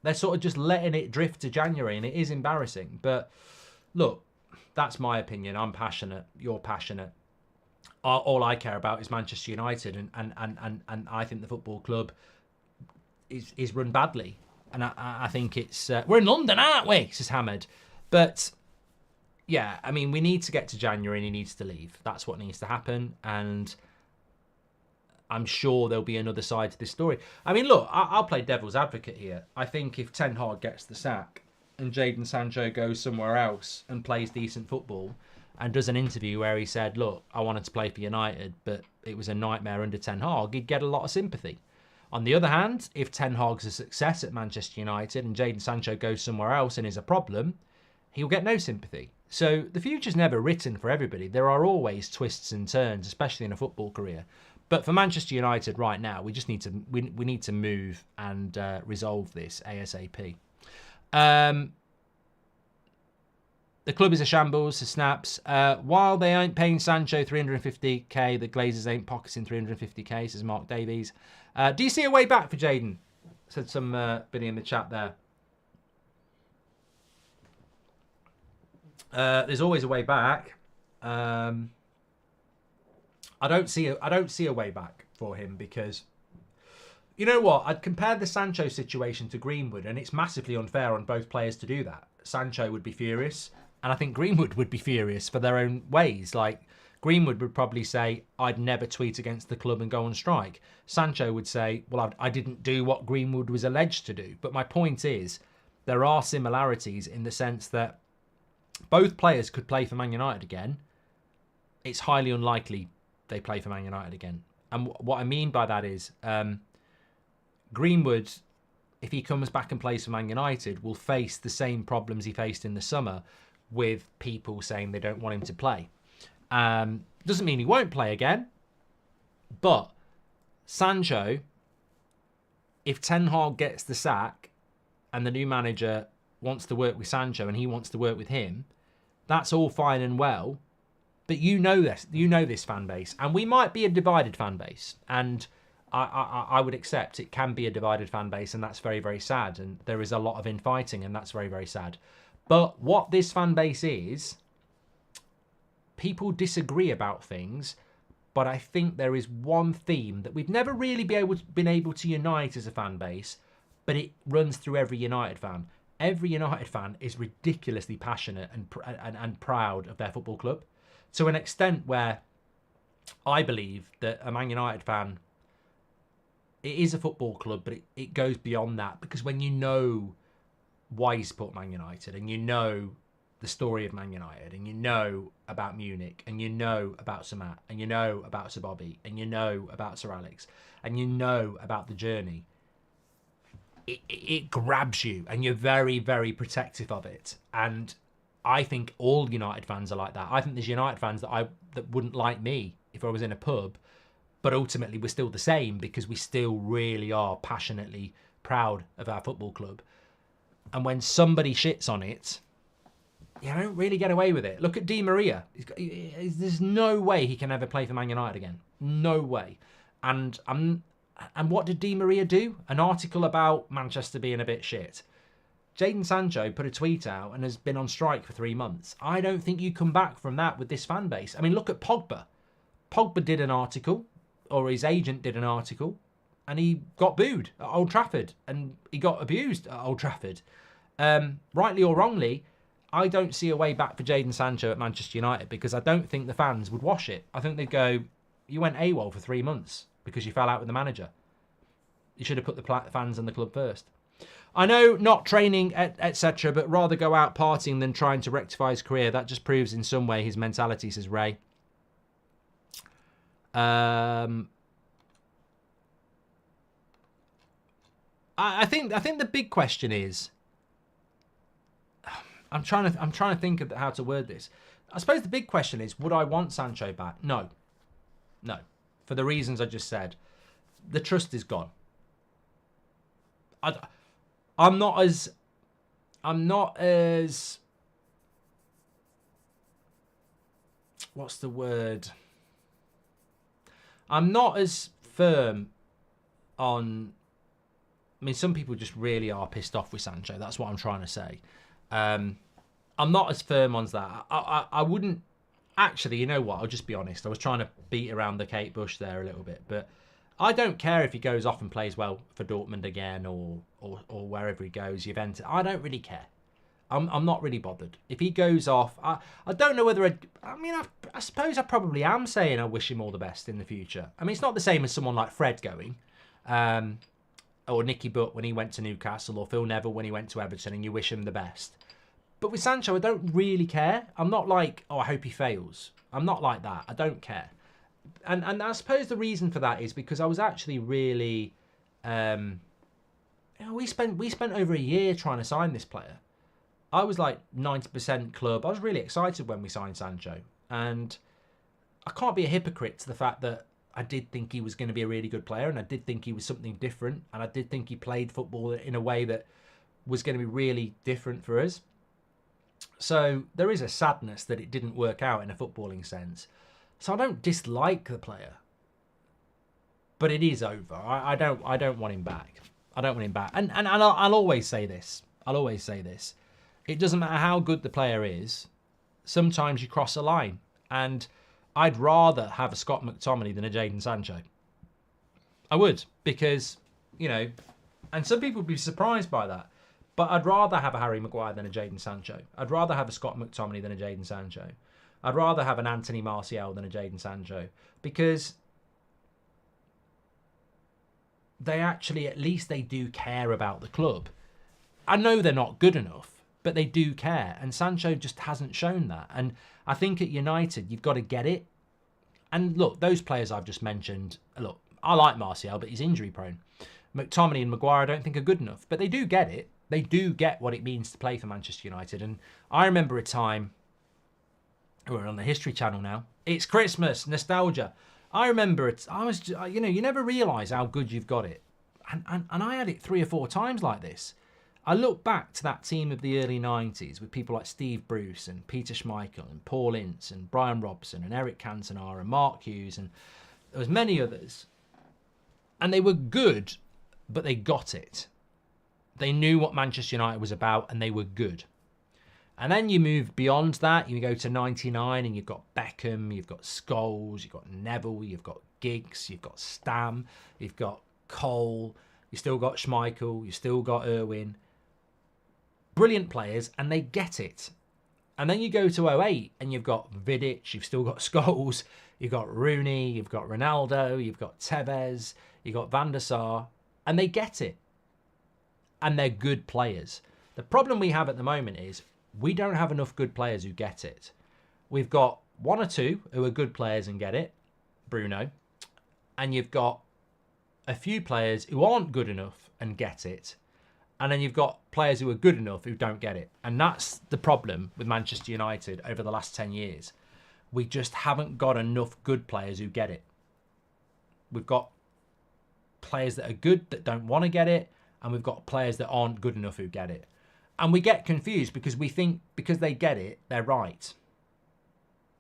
They're sort of just letting it drift to January, and it is embarrassing. But look, that's my opinion. I'm passionate. You're passionate. All I care about is Manchester United, and I think the football club is run badly. And I think it's... we're in London, aren't we? Says Hamid. But, yeah, I mean, we need to get to January and he needs to leave. That's what needs to happen. And I'm sure there'll be another side to this story. I mean, look, I'll play devil's advocate here. I think if Ten Hag gets the sack and Jadon Sancho goes somewhere else and plays decent football and does an interview where he said, look, I wanted to play for United, but it was a nightmare under Ten Hag, he'd get a lot of sympathy. On the other hand, if Ten Hag's a success at Manchester United and Jadon Sancho goes somewhere else and is a problem, he'll get no sympathy. So the future's never written for everybody. There are always twists and turns, especially in a football career. But for Manchester United right now, we just need to we need to move and resolve this ASAP. The club is a shambles, says Snaps. While they ain't paying Sancho 350k, the Glazers ain't pocketing 350k, says Mark Davies. Do you see a way back for Jadon? Said somebody in the chat there. There's always a way back. I don't see a way back for him, because you know what? I'd compare the Sancho situation to Greenwood, and it's massively unfair on both players to do that. Sancho would be furious, and I think Greenwood would be furious for their own ways. Like, Greenwood would probably say, I'd never tweet against the club and go on strike. Sancho would say, well, I didn't do what Greenwood was alleged to do. But my point is, there are similarities in the sense that both players could play for Man United again. It's highly unlikely they play for Man United again. And what I mean by that is, Greenwood, if he comes back and plays for Man United, will face the same problems he faced in the summer with people saying they don't want him to play. Doesn't mean he won't play again. But Sancho, if Ten Hag gets the sack and the new manager wants to work with Sancho and he wants to work with him, that's all fine and well. But you know this fan base, and we might be a divided fan base, and I would accept it can be a divided fan base, and that's very, very sad, and there is a lot of infighting, and that's very, very sad. But what this fan base is, people disagree about things, but I think there is one theme that we've never really been able to unite as a fan base, but it runs through every United fan. Every United fan is ridiculously passionate and proud of their football club, to an extent where I believe that a Man United fan, it is a football club, but it goes beyond that, because when you know why you support Man United, and you know the story of Man United, and you know about Munich, and you know about Sir Matt, and you know about Sir Bobby, and you know about Sir Alex, and you know about the journey, it grabs you, and you're very, very protective of it. And I think all United fans are like that. I think there's United fans that wouldn't like me if I was in a pub, but ultimately we're still the same, because we still really are passionately proud of our football club. And when somebody shits on it, you don't really get away with it. Look at Di Maria. There's no way he can ever play for Man United again. No way. And what did Di Maria do? An article about Manchester being a bit shit. Jadon Sancho put a tweet out and has been on strike for 3 months. I don't think you come back from that with this fan base. I mean, look at Pogba. Pogba did an article, or his agent did an article, and he got booed at Old Trafford, and he got abused at Old Trafford. Rightly or wrongly, I don't see a way back for Jadon Sancho at Manchester United, because I don't think the fans would wash it. I think they'd go, you went AWOL for 3 months because you fell out with the manager. You should have put the fans and the club first. I know not training, etc., but rather go out partying than trying to rectify his career. That just proves in some way his mentality, says Ray. I think the big question is, I'm trying to think of how to word this. I suppose the big question is, would I want Sancho back? No. For the reasons I just said. The trust is gone. I'm not as what's the word? I'm not as firm on. I mean, some people just really are pissed off with Sancho. That's what I'm trying to say. I'm not as firm on that. I wouldn't actually. You know what? I'll just be honest. I was trying to beat around the Kate Bush there a little bit, but I don't care if he goes off and plays well for Dortmund again or wherever he goes, Juventus. I don't really care. I'm not really bothered. If he goes off, I don't know whether I suppose I probably am saying I wish him all the best in the future. I mean, it's not the same as someone like Fred going, or Nicky Butt when he went to Newcastle, or Phil Neville when he went to Everton, and you wish him the best. But with Sancho, I don't really care. I'm not like, oh, I hope he fails. I'm not like that. I don't care. And I suppose the reason for that is because I was actually really, we spent over a year trying to sign this player. I was like 90% club. I was really excited when we signed Sancho, and I can't be a hypocrite to the fact that I did think he was going to be a really good player, and I did think he was something different, and I did think he played football in a way that was going to be really different for us. So there is a sadness that it didn't work out in a footballing sense. So I don't dislike the player, but it is over. I don't want him back. I don't want him back. And I'll always say this. It doesn't matter how good the player is. Sometimes you cross a line, and I'd rather have a Scott McTominay than a Jadon Sancho. I would, because and some people would be surprised by that. But I'd rather have a Harry Maguire than a Jadon Sancho. I'd rather have a Scott McTominay than a Jadon Sancho. I'd rather have an Anthony Martial than a Jadon Sancho, because they actually, at least they do care about the club. I know they're not good enough, but they do care. And Sancho just hasn't shown that. And I think at United, you've got to get it. And look, those players I've just mentioned, look, I like Martial, but he's injury prone. McTominay and Maguire I don't think are good enough, but they do get it. They do get what it means to play for Manchester United. And I remember a time, we're on the History Channel now. It's Christmas, nostalgia. I remember it. I was, you never realise how good you've got it. And I had it 3 or 4 times like this. I look back to that team of the early 90s with people like Steve Bruce and Peter Schmeichel and Paul Ince and Brian Robson and Eric Cantona and Mark Hughes, and there was many others. And they were good, but they got it. They knew what Manchester United was about, and they were good. And then you move beyond that. You go to 99, and you've got Beckham, you've got Scholes, you've got Neville, you've got Giggs, you've got Stam, you've got Cole, you've still got Schmeichel, you've still got Irwin. Brilliant players, and they get it. And then you go to 08, and you've got Vidic, you've still got Scholes, you've got Rooney, you've got Ronaldo, you've got Tevez, you've got Van der Sar, and they get it. And they're good players. The problem we have at the moment is we don't have enough good players who get it. We've got 1 or 2 who are good players and get it, Bruno, and you've got a few players who aren't good enough and get it, and then you've got players who are good enough who don't get it. And that's the problem with Manchester United over the last 10 years. We just haven't got enough good players who get it. We've got players that are good that don't want to get it, and we've got players that aren't good enough who get it. And we get confused because we think because they get it, they're right.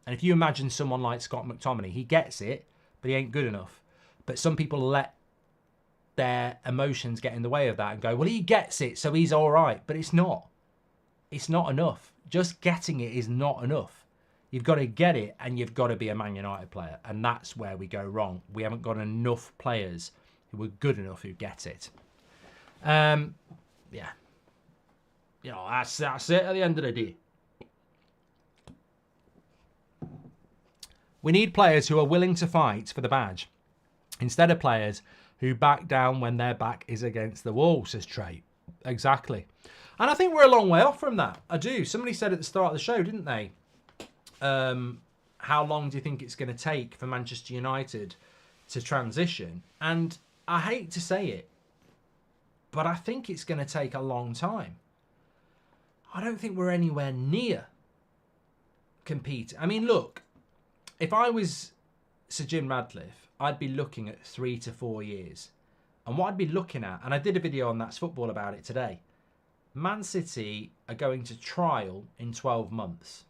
And if you imagine someone like Scott McTominay, he gets it, but he ain't good enough. But some people let their emotions get in the way of that and go, well, he gets it, so he's all right. But it's not. It's not enough. Just getting it is not enough. You've got to get it, and you've got to be a Man United player. And that's where we go wrong. We haven't got enough players who are good enough who get it. Yeah. You know, that's it at the end of the day. We need players who are willing to fight for the badge, instead of players who back down when their back is against the wall, says Trey. Exactly. And I think we're a long way off from that. I do. Somebody said at the start of the show, didn't they? How long do you think it's going to take for Manchester United to transition? And I hate to say it, but I think it's going to take a long time. I don't think we're anywhere near competing. I mean, look, if I was Sir Jim Radcliffe, I'd be looking at 3 to 4 years. And what I'd be looking at, and I did a video on That's Football about it today, Man City are going to trial in 12 months.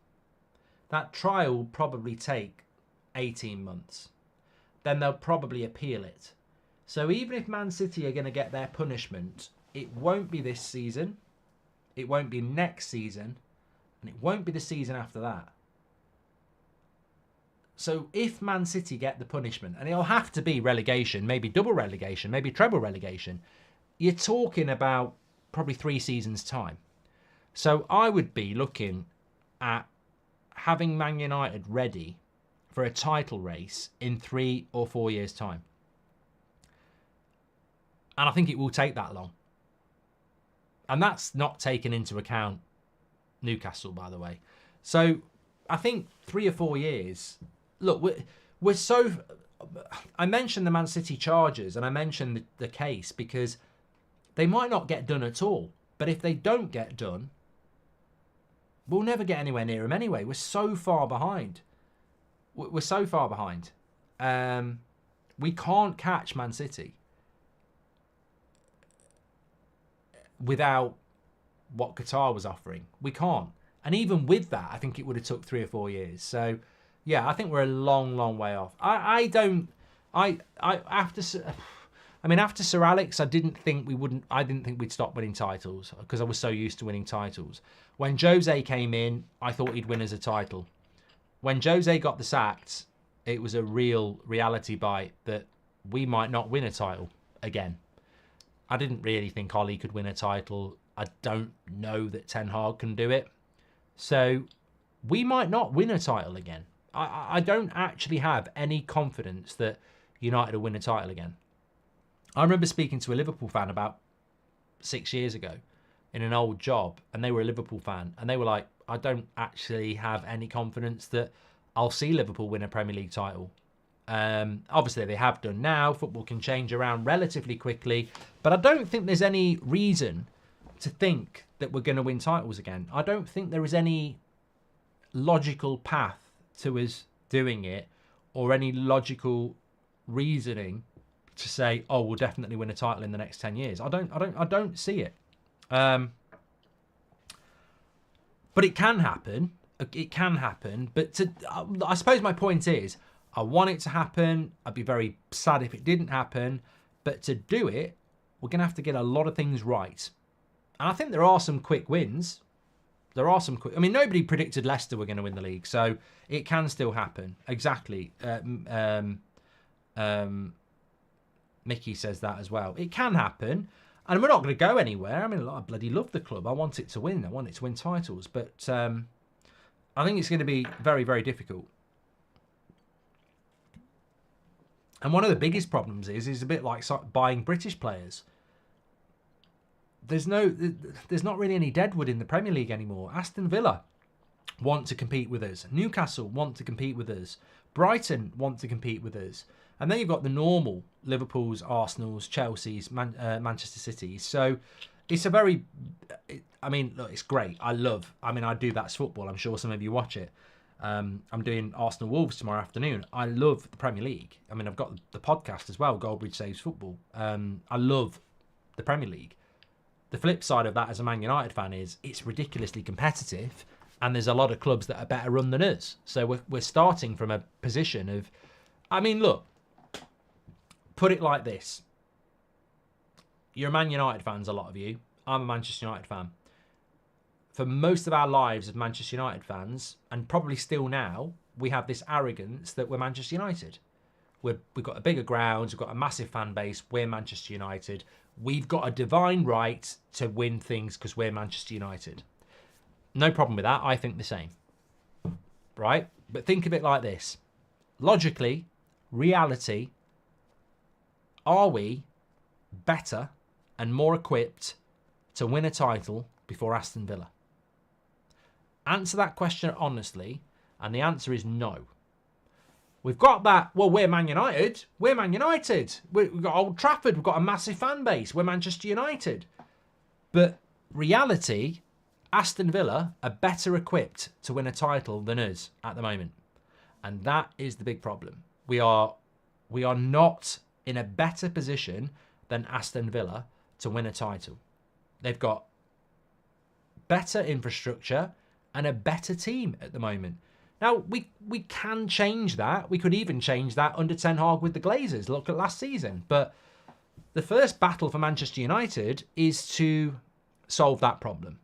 That trial will probably take 18 months. Then they'll probably appeal it. So even if Man City are going to get their punishment, it won't be this season, it won't be next season, and it won't be the season after that. So if Man City get the punishment, and it'll have to be relegation, maybe double relegation, maybe treble relegation, you're talking about probably 3 seasons' time. So I would be looking at having Man United ready for a title race in 3 or 4 years' time. And I think it will take that long. And that's not taken into account Newcastle, by the way. So I think 3 or 4 years. Look, we're so... I mentioned the Man City charges and I mentioned the case because they might not get done at all. But if they don't get done, we'll never get anywhere near them anyway. We're so far behind. We're so far behind. We can't catch Man City without what Qatar was offering. We can't. And even with that, I think it would have took 3 or 4 years. So, yeah, I think we're a long, long way off. After Sir Alex, I didn't think we'd stop winning titles because I was so used to winning titles. When Jose came in, I thought he'd win us a title. When Jose got the sacked, it was a real reality bite that we might not win a title again. I didn't really think Ollie could win a title. I don't know that Ten Hag can do it. So we might not win a title again. I don't actually have any confidence that United will win a title again. I remember speaking to a Liverpool fan about 6 years ago in an old job, and they were a Liverpool fan, and they were like, I don't actually have any confidence that I'll see Liverpool win a Premier League title. Obviously, they have done now. Football can change around relatively quickly, but I don't think there's any reason to think that we're going to win titles again. I don't think there is any logical path to us doing it or any logical reasoning to say, oh, we'll definitely win a title in the next 10 years. I don't see it. But it can happen. It can happen. But I suppose my point is, I want it to happen. I'd be very sad if it didn't happen. But to do it, we're going to have to get a lot of things right. And I think there are some quick wins. Nobody predicted Leicester were going to win the league. So it can still happen. Exactly. Mickey says that as well. It can happen. And we're not going to go anywhere. I mean, I bloody love the club. I want it to win. I want it to win titles. But I think it's going to be very, very difficult. And one of the biggest problems is a bit like buying British players. There's not really any deadwood in the Premier League anymore. Aston Villa want to compete with us. Newcastle want to compete with us. Brighton want to compete with us. And then you've got the normal Liverpools, Arsenals, Chelseas, Manchester Cities. So it's a very... look, it's great. I do That's Football. I'm sure some of you watch it. I'm doing Arsenal Wolves tomorrow afternoon. I love the Premier League. I've got the podcast as well, Goldbridge Saves Football. I love the Premier League. The flip side of that as a Man United fan is it's ridiculously competitive and there's a lot of clubs that are better run than us. So we're starting from a position of... look, put it like this. you're Man United fans, a lot of you. I'm a Manchester United fan. For most of our lives as Manchester United fans, and probably still now, we have this arrogance that we're Manchester United. We've got a bigger grounds, we've got a massive fan base, we're Manchester United. We've got a divine right to win things because we're Manchester United. No problem with that. I think the same. Right? But think of it like this. Logically, reality, are we better and more equipped to win a title before Aston Villa? Answer that question honestly, and the answer is no. We've got that, well, we're Man United. We're Man United. We've got Old Trafford. We've got a massive fan base. We're Manchester United. But reality, Aston Villa are better equipped to win a title than us at the moment. And that is the big problem. We are not in a better position than Aston Villa to win a title. They've got better infrastructure and a better team at the moment. Now, we can change that. We could even change that under Ten Hag with the Glazers. Look at last season. But the first battle for Manchester United is to solve that problem.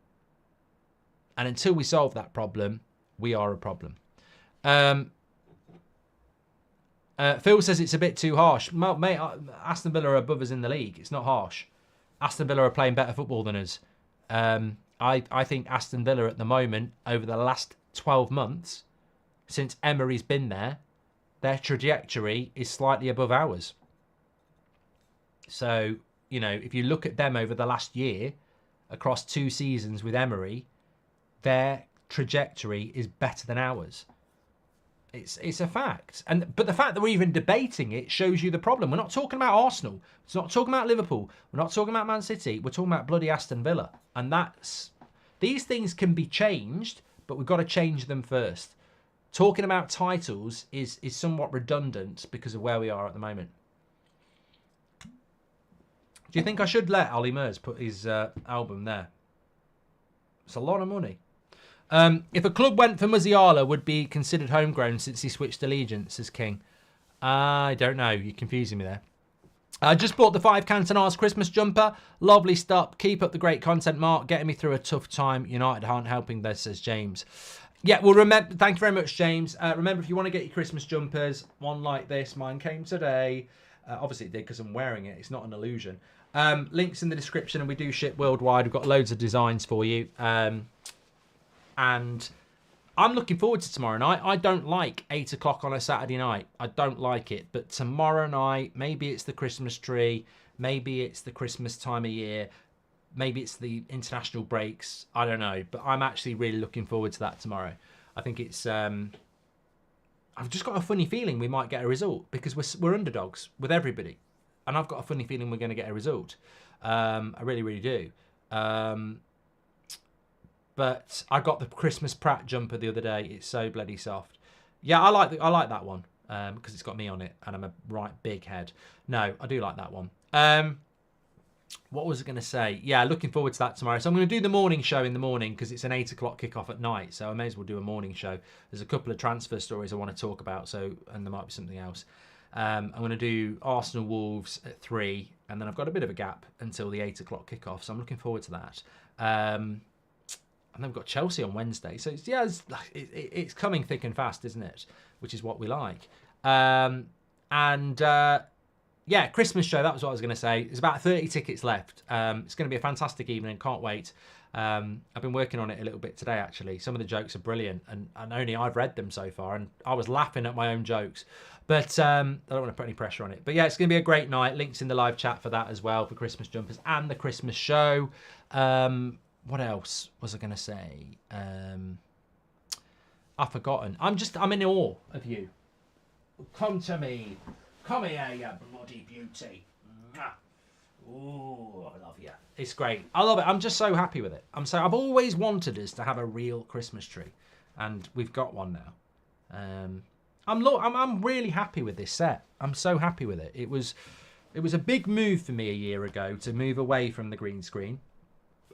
And until we solve that problem, we are a problem. Phil says it's a bit too harsh. Mate, Aston Villa are above us in the league. It's not harsh. Aston Villa are playing better football than us. I think Aston Villa at the moment, over the last 12 months, since Emery's been there, their trajectory is slightly above ours. So, you know, if you look at them over the last year, across 2 seasons with Emery, their trajectory is better than ours. It's a fact. But the fact that we're even debating it shows you the problem. We're not talking about Arsenal. It's not talking about Liverpool. We're not talking about Man City. We're talking about bloody Aston Villa. And these things can be changed, but we've got to change them first. Talking about titles is somewhat redundant because of where we are at the moment. Do you think I should let Ollie Murs put his album there? It's a lot of money. If a club went for Musiala, would be considered homegrown since he switched allegiance, says King. I don't know. You're confusing me there. I just bought the 5 Cantonars Christmas jumper. Lovely stuff. Keep up the great content, Mark. Getting me through a tough time. United aren't helping this, says James. Yeah, well, remember. Thank you very much, James. Remember, if you want to get your Christmas jumpers, one like this. Mine came today. Obviously, it did because I'm wearing it. It's not an illusion. Links in the description, and we do ship worldwide. We've got loads of designs for you. And I'm looking forward to tomorrow night. I don't like 8 o'clock on a Saturday night. I don't like it. But tomorrow night, maybe it's the Christmas tree. Maybe it's the Christmas time of year. Maybe it's the international breaks. I don't know. But I'm actually really looking forward to that tomorrow. I think it's... I've just got a funny feeling we might get a result because we're underdogs with everybody. And I've got a funny feeling we're going to get a result. I really, really do. But I got the Christmas Pratt jumper the other day. It's so bloody soft. Yeah, I like that one because it's got me on it and I'm a right big head. No, I do like that one. What was I going to say? Yeah, looking forward to that tomorrow. So I'm going to do the morning show in the morning because it's an 8 o'clock kickoff at night. So I may as well do a morning show. There's a couple of transfer stories I want to talk about. And there might be something else. I'm going to do Arsenal Wolves at 3. And then I've got a bit of a gap until the 8 o'clock kickoff. So I'm looking forward to that. And then we've got Chelsea on Wednesday. So, it's coming thick and fast, isn't it? Which is what we like. Christmas show, that was what I was going to say. There's about 30 tickets left. It's going to be a fantastic evening. Can't wait. I've been working on it a little bit today, actually. Some of the jokes are brilliant. And only I've read them so far. And I was laughing at my own jokes. But I don't want to put any pressure on it. But yeah, it's going to be a great night. Links in the live chat for that as well, for Christmas jumpers and the Christmas show. What else was I going to say? I've forgotten. I'm in awe of you. Come to me. Come here, you bloody beauty. Ooh, I love you. It's great. I love it. I'm just so happy with it. I've always wanted us to have a real Christmas tree, and we've got one now. I'm really happy with this set. I'm so happy with it. It was a big move for me a year ago to move away from the green screen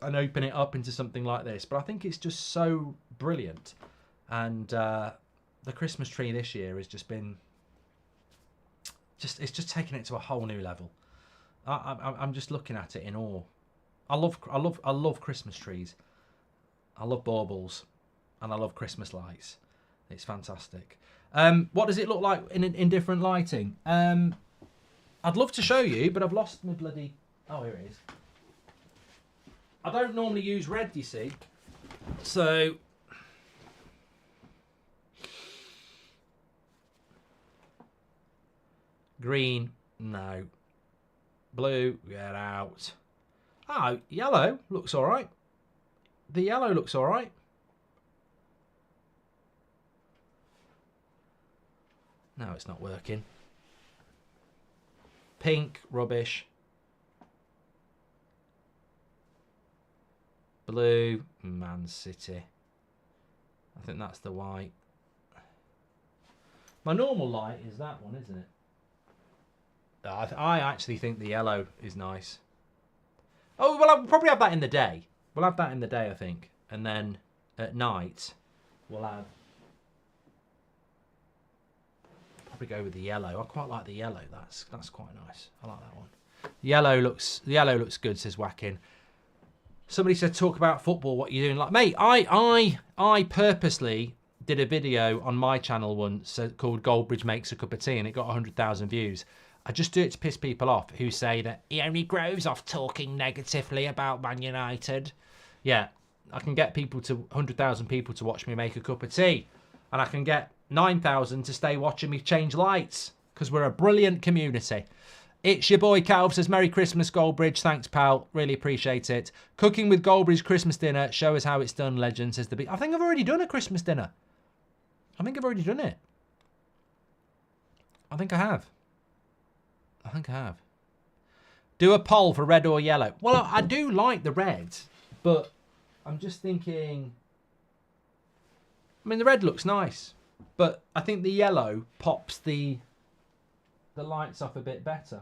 and open it up into something like this. But I think it's just so brilliant. And the Christmas tree this year has just been... it's just taken it to a whole new level. I'm just looking at it in awe. I love Christmas trees. I love baubles, and I love Christmas lights. It's fantastic. What does it look like in different lighting? I'd love to show you, but I've lost my bloody... Oh, here it is. I don't normally use red, you see. So... Green, no. Blue, get out. Oh, yellow looks all right. The yellow looks all right. No, it's not working. Pink, rubbish. Blue, Man City. I think that's the white. My normal light is that one, isn't it? I actually think the yellow is nice. Oh, well, I'll probably have that in the day. We'll have that in the day, I think. And then at night, we'll have... Probably go with the yellow. I quite like the yellow. That's quite nice. I like that one. The yellow looks good, says Whacking. Somebody said, talk about football, what you're doing. Like, mate, I purposely did a video on my channel once called Goldbridge Makes a Cup of Tea, and it got 100,000 views. I just do it to piss people off who say that he only grows off talking negatively about Man United. Yeah, I can get 100,000 people to watch me make a cup of tea. And I can get 9,000 to stay watching me change lights. Because we're a brilliant community. It's your boy Calv says, Merry Christmas, Goldbridge. Thanks, pal. Really appreciate it. Cooking with Goldbridge Christmas dinner. Show us how it's done, legend, says the big... I think I've already done a Christmas dinner. I think I've already done it. I think I have. Do a poll for red or yellow. Well, I do like the red, but I'm just thinking... I mean, the red looks nice, but I think the yellow pops the lights off a bit better.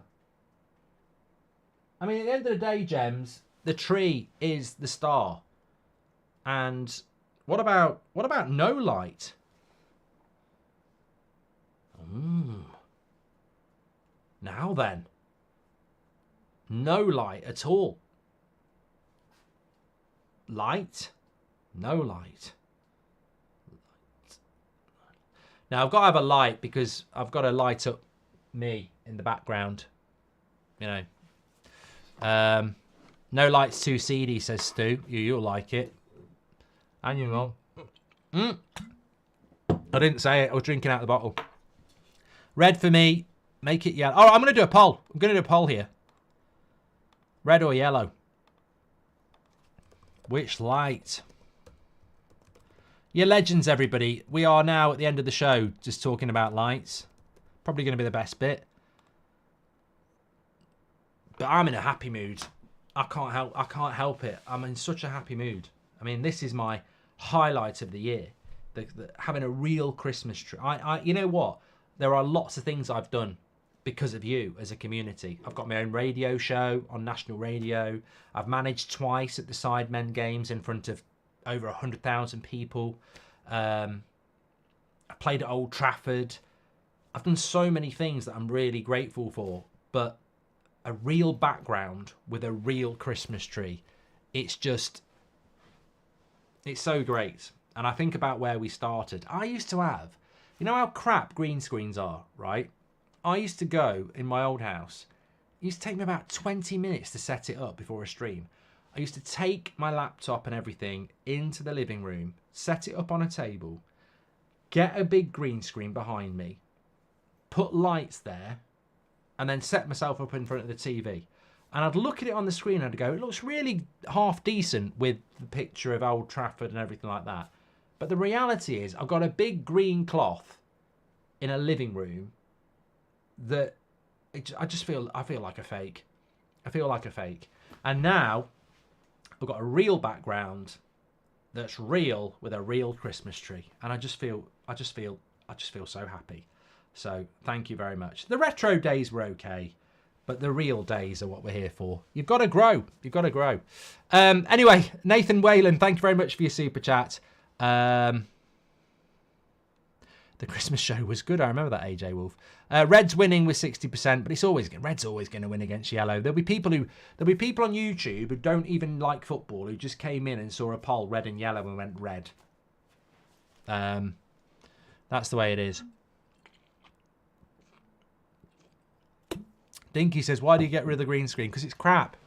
I mean, at the end of the day, Gems, the tree is the star. And what about no light? Now then. No light at all. Light? No light. Now, I've got to have a light because I've got to light up me in the background. You know. No light's too seedy, says Stu. You'll like it. And you will. I didn't say it. I was drinking out the bottle. Red for me. Make it yellow. Oh, I'm going to do a poll. I'm going to do a poll here. Red or yellow? Which light? You're legends, everybody. We are now at the end of the show, just talking about lights. Probably going to be the best bit. But I'm in a happy mood. I can't help it. I'm in such a happy mood. I mean, this is my highlight of the year. Having a real Christmas tree. You know what? There are lots of things I've done because of you as a community. I've got my own radio show on national radio. I've managed twice at the Sidemen Games in front of over 100,000 people. I played at Old Trafford. I've done so many things that I'm really grateful for. But a real background with a real Christmas tree, it's so great. And I think about where we started. I used to have, you know how crap green screens are, right? I used to go in my old house. It used to take me about 20 minutes to set it up before a stream. I used to take my laptop and everything into the living room, set it up on a table, get a big green screen behind me, put lights there, and then set myself up in front of the TV. And I'd look at it on the screen and I'd go, it looks really half decent with the picture of Old Trafford and everything like that. But the reality is I've got a big green cloth in a living room that I feel like a fake. I feel like a fake. And now I've got a real background that's real with a real Christmas tree. And I just feel so happy. So thank you very much. The retro days were okay, but the real days are what we're here for. You've got to grow. You've got to grow. Anyway, Nathan Whalen, thank you very much for your super chat. The The Christmas show was good. I remember that, AJ Wolf. Red's winning with 60%, but Red's always going to win against yellow. There'll be people on YouTube who don't even like football who just came in and saw a poll red and yellow and went red. That's the way it is. Dinky says, "Why do you get rid of the green screen?" Because it's crap.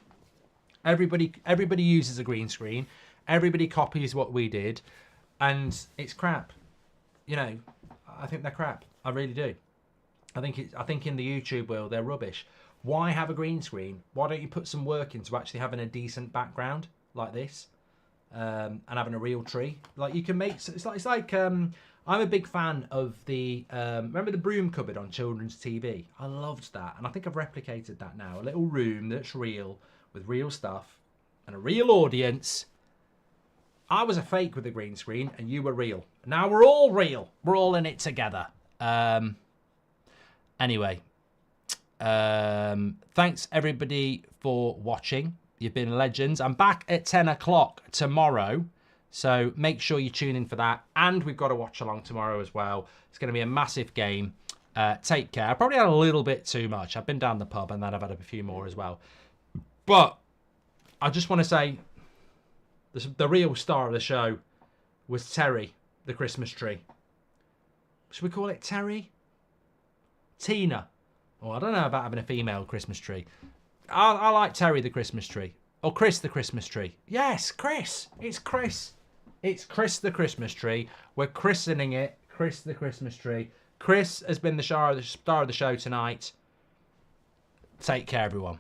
Everybody uses a green screen. Everybody copies what we did, and it's crap. You know, I think they're crap. I really do. I think in the YouTube world they're rubbish. Why have a green screen? Why don't you put some work into actually having a decent background like this, and having a real tree? Like you can make. It's like I'm a big fan of the remember the broom cupboard on children's TV? I loved that, and I think I've replicated that now. A little room that's real with real stuff and a real audience. I was a fake with the green screen, and you were real. Now we're all real. We're all in it together. Anyway, thanks everybody for watching. You've been legends. I'm back at 10 o'clock tomorrow, so make sure you tune in for that. And we've got a watch along tomorrow as well. It's going to be a massive game. Take care. I probably had a little bit too much. I've been down the pub, and then I've had a few more as well. But I just want to say, the real star of the show was Terry, the Christmas tree. Should we call it Terry? Tina. Oh, I don't know about having a female Christmas tree. I like Terry the Christmas tree. Or Chris the Christmas tree. Yes, Chris. It's Chris. It's Chris the Christmas tree. We're christening it Chris the Christmas tree. Chris has been the star of the show tonight. Take care, everyone.